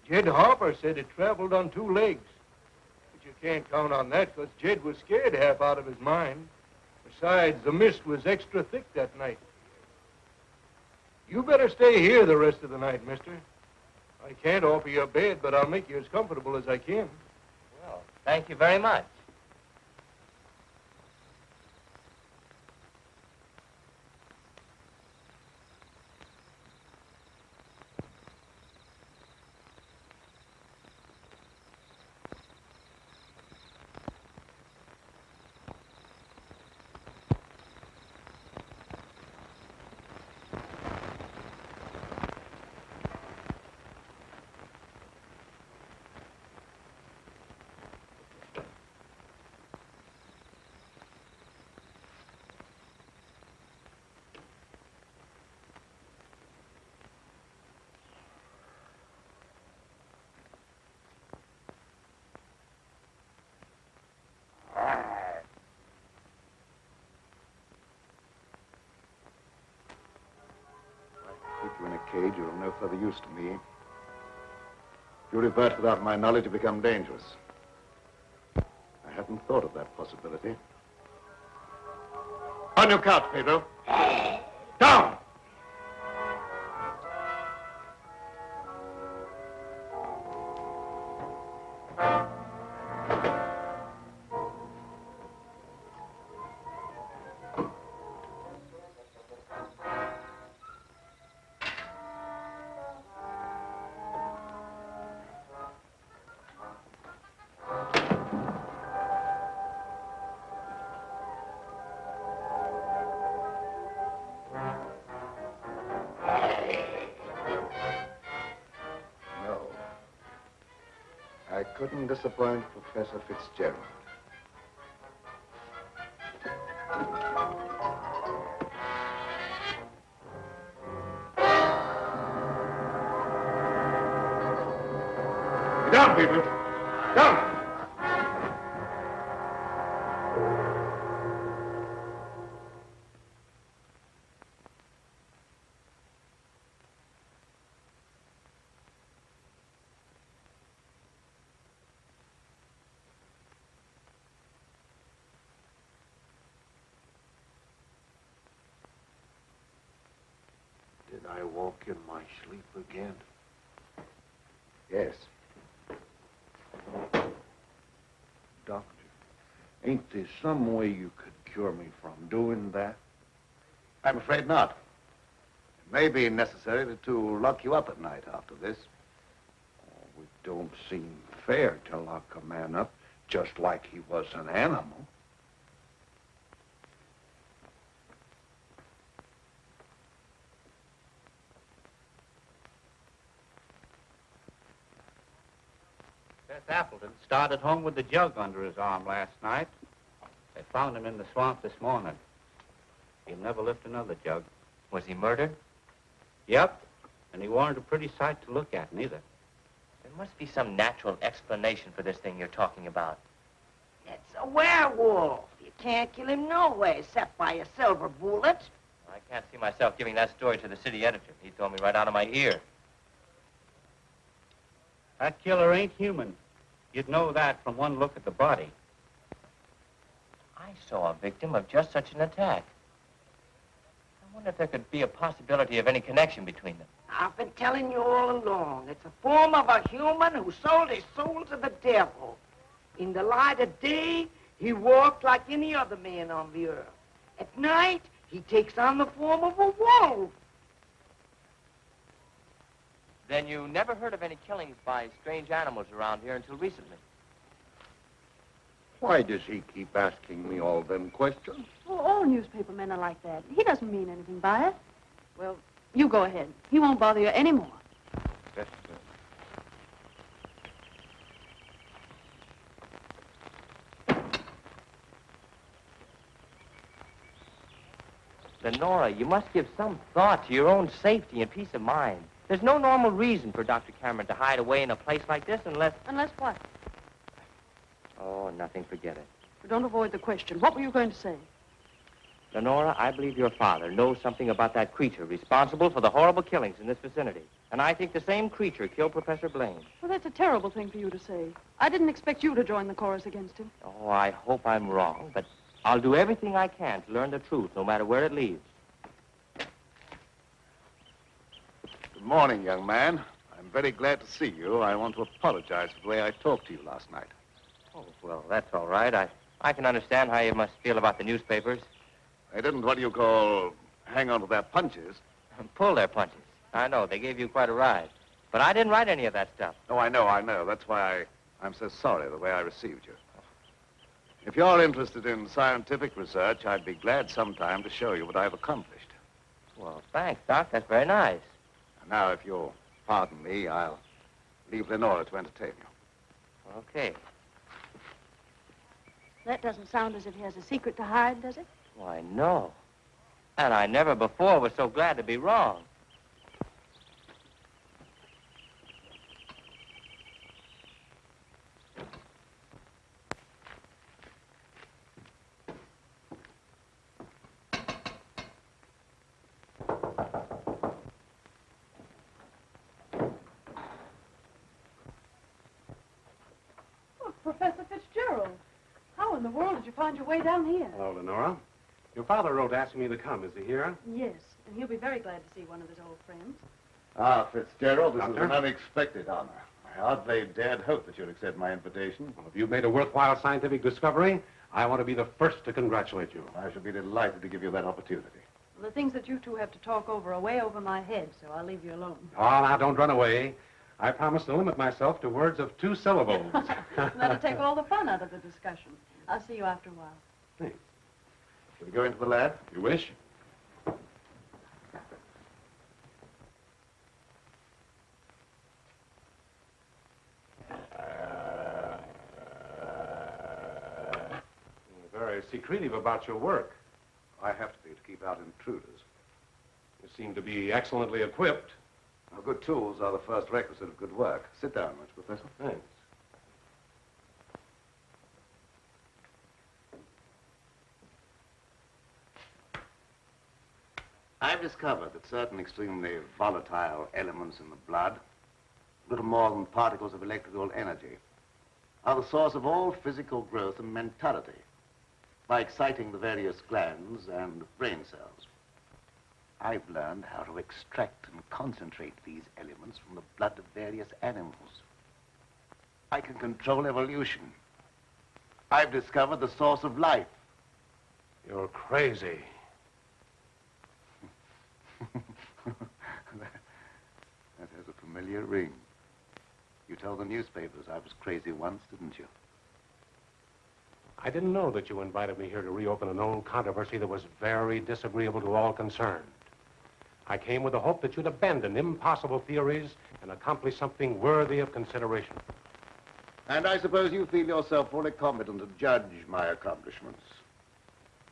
Jed Harper said it traveled on 2 legs. But you can't count on that because Jed was scared half out of his mind. Besides, the mist was extra thick that night. You better stay here the rest of the night, mister. I can't offer you a bed, but I'll make you as comfortable as I can. Well, thank you very much. Keep you in a cage, you're of no further use to me. If you revert without my knowledge, you become dangerous. I hadn't thought of that possibility. On your couch, Pedro. Down! I couldn't disappoint Professor Fitzgerald. Get down, people. Down! Did I walk in my sleep again? Yes. Doctor, ain't there some way you could cure me from doing that? I'm afraid not. It may be necessary to lock you up at night after this. Oh, it don't seem fair to lock a man up just like he was an animal. Seth Appleton started home with the jug under his arm last night. They found him in the swamp this morning. He'll never lift another jug. Was he murdered? Yep. And he weren't a pretty sight to look at, neither. There must be some natural explanation for this thing you're talking about. It's a werewolf. You can't kill him no way except by a silver bullet. I can't see myself giving that story to the city editor. He told me right out of my ear. That killer ain't human. You'd know that from one look at the body. I saw a victim of just such an attack. I wonder if there could be a possibility of any connection between them. I've been telling you all along. It's a form of a human who sold his soul to the devil. In the light of day, he walked like any other man on the earth. At night, he takes on the form of a wolf. Then you never heard of any killings by strange animals around here until recently? Why does he keep asking me all them questions? Well, all newspaper men are like that. He doesn't mean anything by it. Well, you go ahead. He won't bother you anymore. Lenora, you must give some thought to your own safety and peace of mind. There's no normal reason for Dr. Cameron to hide away in a place like this unless... Unless what? Oh, nothing, forget it. Don't avoid the question. What were you going to say? Lenora, I believe your father knows something about that creature responsible for the horrible killings in this vicinity. And I think the same creature killed Professor Blaine. Well, that's a terrible thing for you to say. I didn't expect you to join the chorus against him. Oh, I hope I'm wrong, but I'll do everything I can to learn the truth, no matter where it leads. Good morning, young man. I'm very glad to see you. I want to apologize for the way I talked to you last night. Oh, well, that's all right. I can understand how you must feel about the newspapers. They didn't, what do you call, hang on to their punches. Pull their punches. I know, they gave you quite a ride. But I didn't write any of that stuff. Oh, I know. That's why I'm so sorry the way I received you. If you're interested in scientific research, I'd be glad sometime to show you what I've accomplished. Well, thanks, Doc. That's very nice. And now, if you'll pardon me, I'll leave Lenora to entertain you. Okay. That doesn't sound as if he has a secret to hide, does it? Why, no. And I never before was so glad to be wrong. Oh, Professor Fitzgerald. How in the world did you find your way down here? Hello, Lenora. Your father wrote asking me to come. Is he here? Yes, and he'll be very glad to see one of his old friends. Ah, Fitzgerald, this Doctor? is an unexpected honor. I hardly dared hope that you'd accept my invitation. Well, if you've made a worthwhile scientific discovery, I want to be the first to congratulate you. I shall be delighted to give you that opportunity. Well, the things that you two have to talk over are way over my head, so I'll leave you alone. Oh, now, don't run away. I promise to limit myself to words of 2 syllables. That'll take all the fun out of the discussion. I'll see you after a while. Thanks. Shall we go into the lab? You wish? You're very secretive about your work. I have to be to keep out intruders. You seem to be excellently equipped. Now, good tools are the first requisite of good work. Sit down, Mr. Professor. Thanks. I've discovered that certain extremely volatile elements in the blood, little more than particles of electrical energy, are the source of all physical growth and mentality by exciting the various glands and brain cells. I've learned how to extract and concentrate these elements from the blood of various animals. I can control evolution. I've discovered the source of life. You're crazy. That has a familiar ring. You told the newspapers I was crazy once, didn't you? I didn't know that you invited me here to reopen an old controversy that was very disagreeable to all concerned. I came with the hope that you'd abandon impossible theories and accomplish something worthy of consideration. And I suppose you feel yourself fully competent to judge my accomplishments.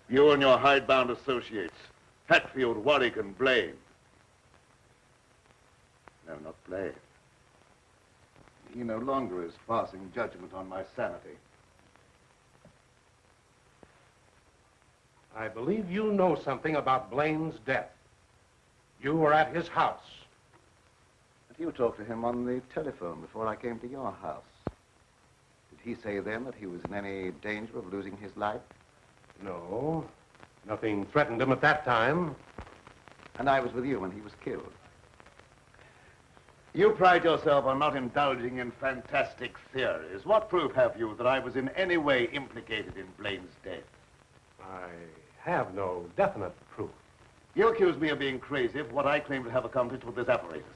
You and your hidebound associates, Hatfield, Warwick, and Blaine. No, not Blaine. He no longer is passing judgment on my sanity. I believe you know something about Blaine's death. You were at his house. But you talked to him on the telephone before I came to your house. Did he say then that he was in any danger of losing his life? No. Nothing threatened him at that time. And I was with you when he was killed. You pride yourself on not indulging in fantastic theories. What proof have you that I was in any way implicated in Blaine's death? I have no definite proof. You accuse me of being crazy for what I claim to have accomplished with this apparatus.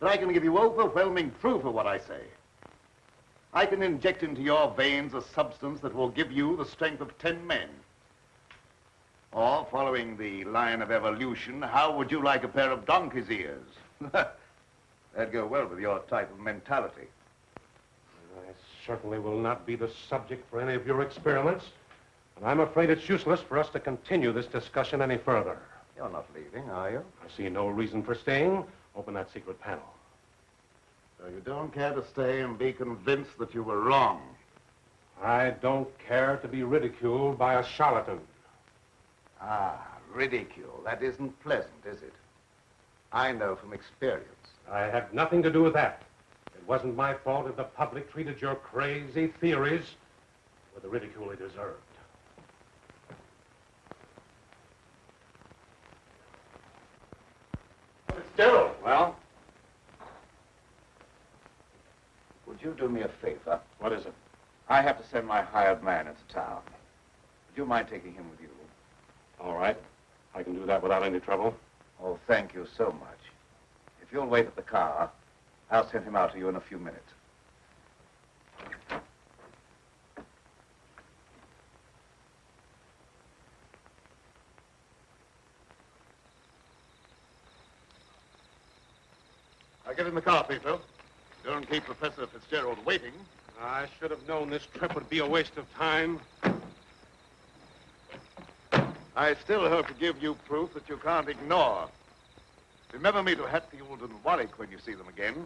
But I can give you overwhelming proof of what I say. I can inject into your veins a substance that will give you the strength of 10 men. Or, following the line of evolution, how would you like a pair of donkey's ears? That'd go well with your type of mentality. I certainly will not be the subject for any of your experiments. And I'm afraid it's useless for us to continue this discussion any further. You're not leaving, are you? I see no reason for staying. Open that secret panel. So you don't care to stay and be convinced that you were wrong? I don't care to be ridiculed by a charlatan. Ah, ridicule. That isn't pleasant, is it? I know from experience. I had nothing to do with that. It wasn't my fault if the public treated your crazy theories with the ridicule they deserved. Fitzgerald. Well? Would you do me a favor? What is it? I have to send my hired man into town. Would you mind taking him with you? All right. I can do that without any trouble. Oh, thank you so much. If you'll wait at the car, I'll send him out to you in a few minutes. I'll get in the car, Peter. Don't keep Professor Fitzgerald waiting. I should have known this trip would be a waste of time. I still hope to give you proof that you can't ignore. Remember me to Hatfield and Warwick when you see them again.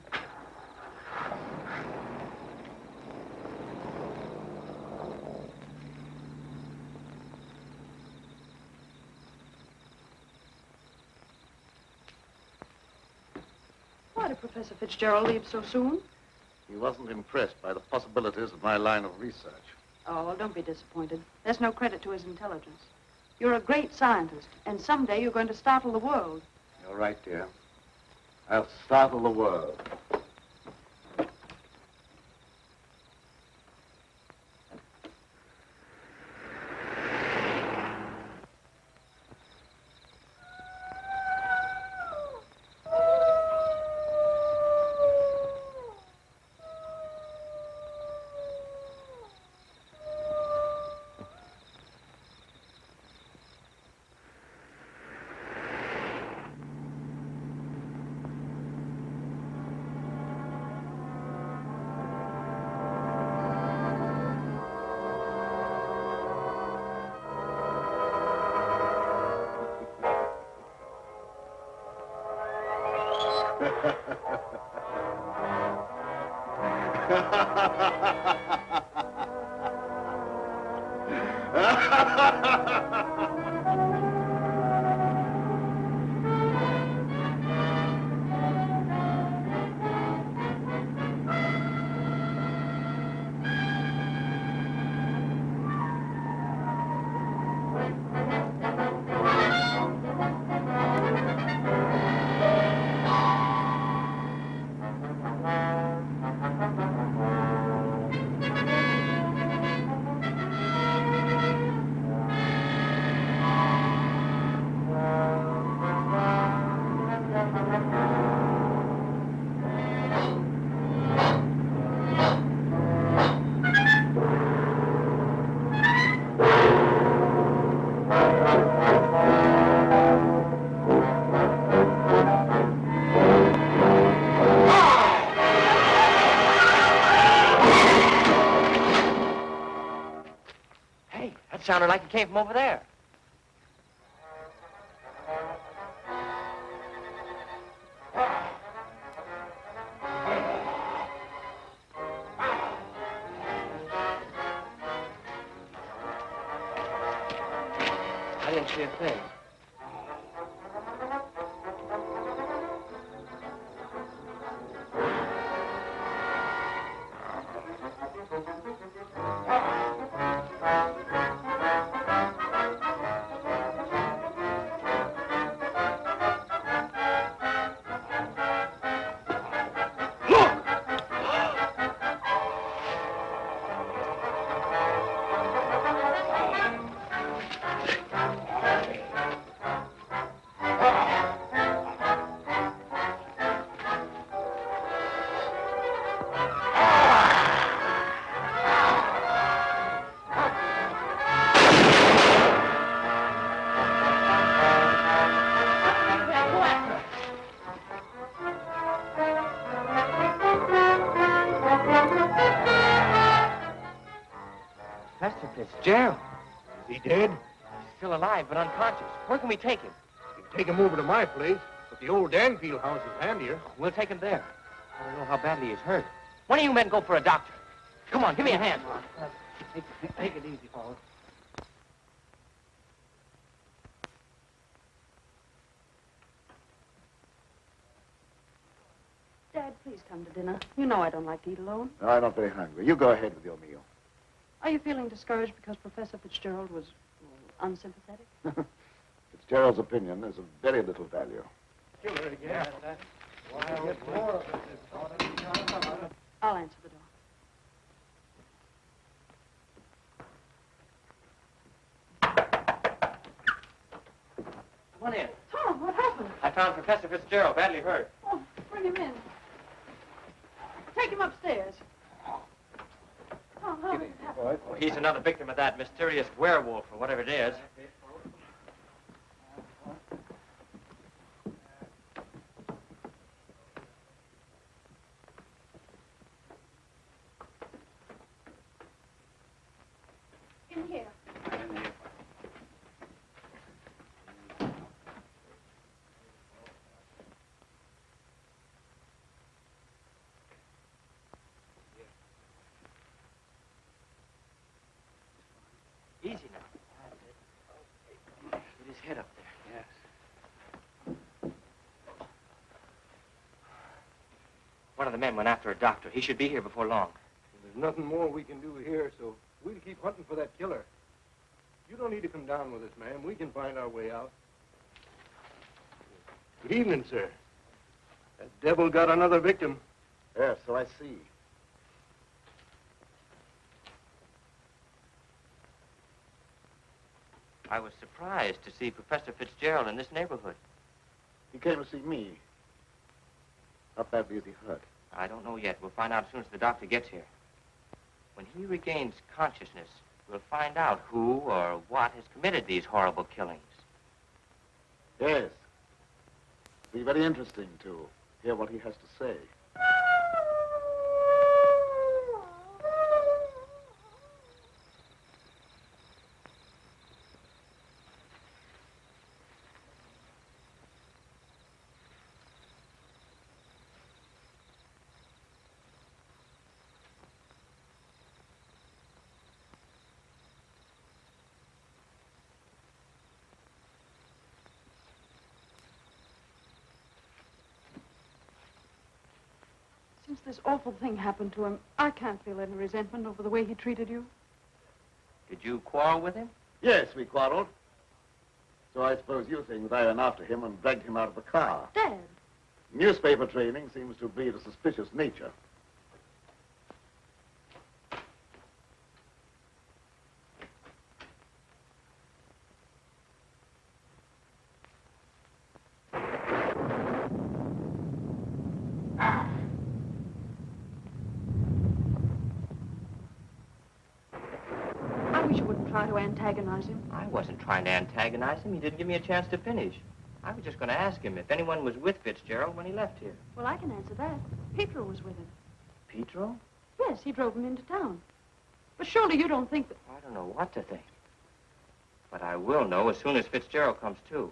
Why did Professor Fitzgerald leave so soon? He wasn't impressed by the possibilities of my line of research. Oh, well, don't be disappointed. There's no credit to his intelligence. You're a great scientist, and someday you're going to startle the world. You're right, dear. I'll startle the world. Sounded like it came from over there. I didn't see a thing. Fitzgerald. Is he dead? Still alive, but unconscious. Where can we take him? You can take him over to my place, but the old Danfield house is handier. We'll take him there. I don't know how badly he's hurt. One of you men go for a doctor. Come on, give me a hand. Take it easy, fellas. Dad, please come to dinner. You know I don't like to eat alone. No, I'm not very hungry. You go ahead with your meal. Are you feeling discouraged because Professor Fitzgerald was unsympathetic? Fitzgerald's opinion is of very little value. Killer again. I'll answer the door. Come on in. Tom, what happened? I found Professor Fitzgerald badly hurt. Oh, bring him in. Take him upstairs. Tom, how did it happen? Oh, he's another victim of that mysterious werewolf or whatever it is. In here. Easy now. Get his head up there. Yes. One of the men went after a doctor. He should be here before long. There's nothing more we can do here, so we'll keep hunting for that killer. You don't need to come down with us, ma'am. We can find our way out. Good evening, sir. That devil got another victim. Yes, so I see. I was surprised to see Professor Fitzgerald in this neighborhood. He came to see me. How badly is he hurt? I don't know yet. We'll find out as soon as the doctor gets here. When he regains consciousness, we'll find out who or what has committed these horrible killings. Yes. It'll be very interesting to hear what he has to say. Since this awful thing happened to him, I can't feel any resentment over the way he treated you. Did you quarrel with him? Yes, we quarreled. So I suppose you think that I ran after him and dragged him out of the car. Dad. Newspaper training seems to breed a suspicious nature. I wish you wouldn't try to antagonize him. I wasn't trying to antagonize him. He didn't give me a chance to finish. I was just going to ask him if anyone was with Fitzgerald when he left here. Well, I can answer that. Petro was with him. Petro? Yes, he drove him into town. But surely you don't think that... I don't know what to think. But I will know as soon as Fitzgerald comes to.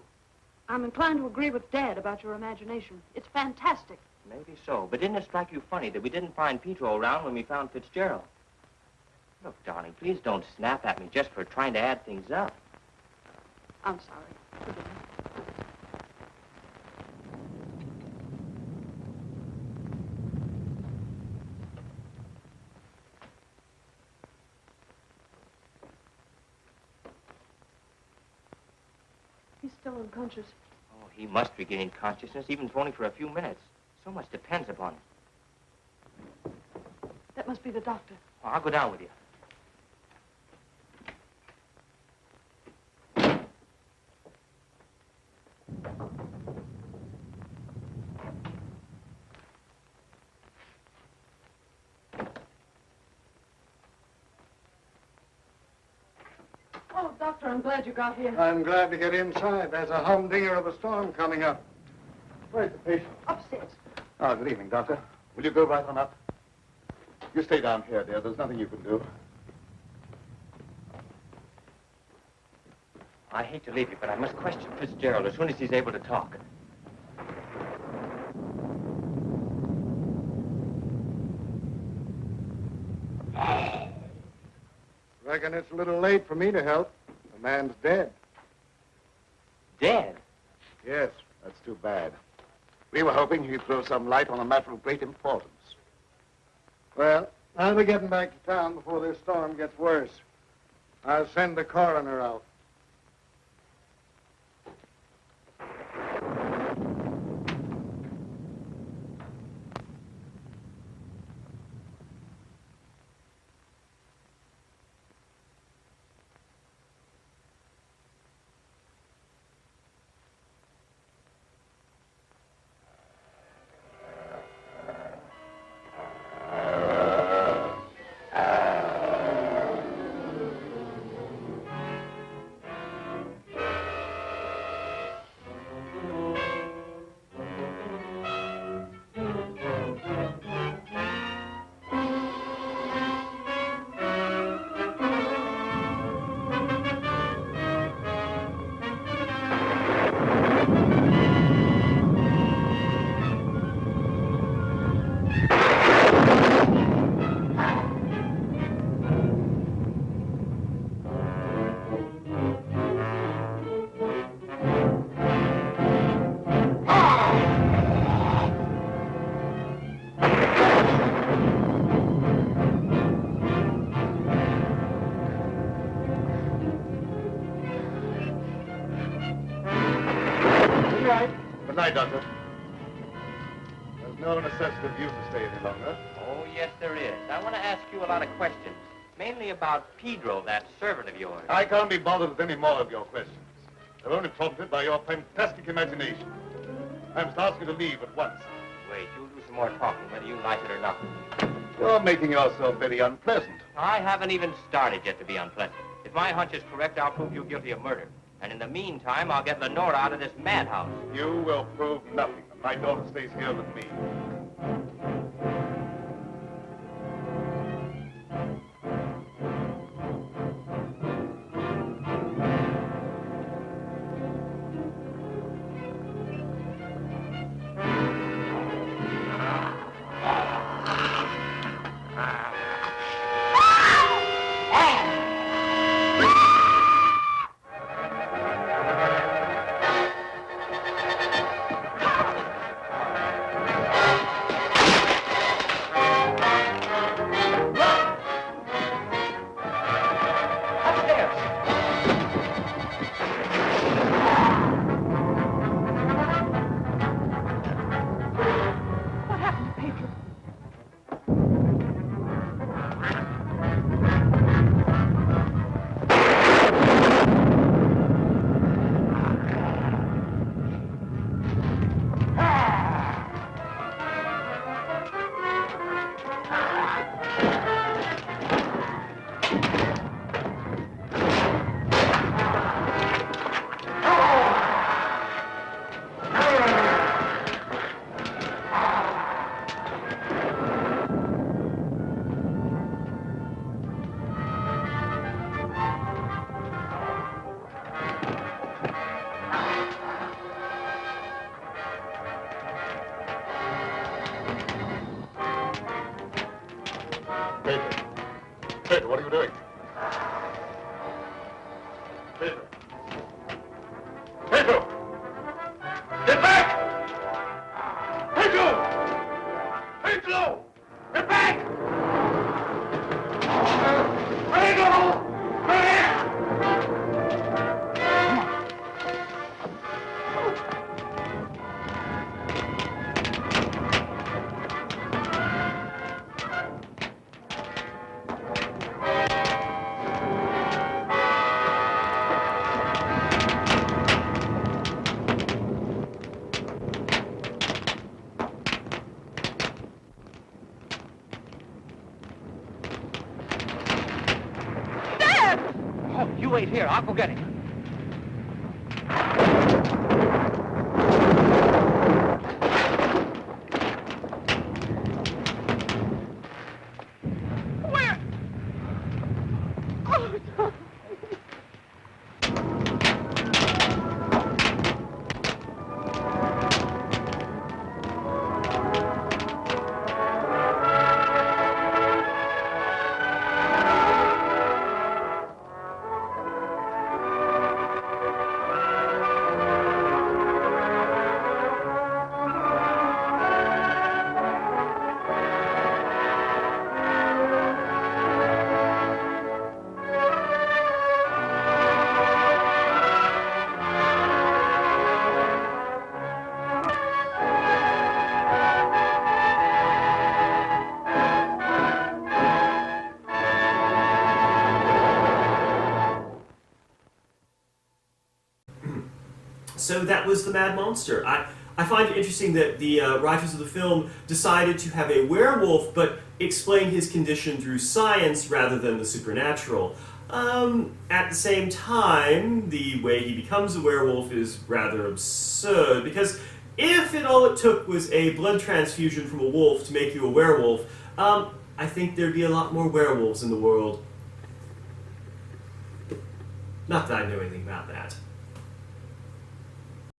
I'm inclined to agree with Dad about your imagination. It's fantastic. Maybe so. But didn't it strike you funny that we didn't find Petro around when we found Fitzgerald? Look, darling, please don't snap at me just for trying to add things up. I'm sorry. Forgive me. He's still unconscious. Oh, he must regain consciousness, even if only for a few minutes. So much depends upon it. That must be the doctor. Oh, I'll go down with you. Oh, Doctor, I'm glad you got here. I'm glad to get inside. There's a humdinger of a storm coming up. Where's the patient? Upstairs. Oh, good evening, Doctor. Will you go right on up? You stay down here, dear. There's nothing you can do. I hate to leave you, but I must question Fitzgerald as soon as he's able to talk. Reckon it's a little late for me to help. The man's dead. Dead? Yes, that's too bad. We were hoping he'd throw some light on a matter of great importance. Well, I'll be getting back to town before this storm gets worse. I'll send the coroner out. Good night, Doctor. There's no necessity for you to stay any longer. Oh, yes, there is. I want to ask you a lot of questions, mainly about Pedro, that servant of yours. I can't be bothered with any more of your questions. They're only prompted by your fantastic imagination. I must ask you to leave at once. Wait, you'll do some more talking, whether you like it or not. You're making yourself very unpleasant. I haven't even started yet to be unpleasant. If my hunch is correct, I'll prove you guilty of murder. And in the meantime, I'll get Lenora out of this madhouse. You will prove nothing. My daughter stays here with me. Pedro, what are you doing? Pedro! Pedro! Get back! Pedro! Pedro! Get back! Pedro! You wait here. I'll go get him. Where? Oh, was the Mad Monster. I find it interesting that the writers of the film decided to have a werewolf, but explain his condition through science rather than the supernatural. At the same time, the way he becomes a werewolf is rather absurd, because if all it took was a blood transfusion from a wolf to make you a werewolf, I think there'd be a lot more werewolves in the world. Not that I know anything about that.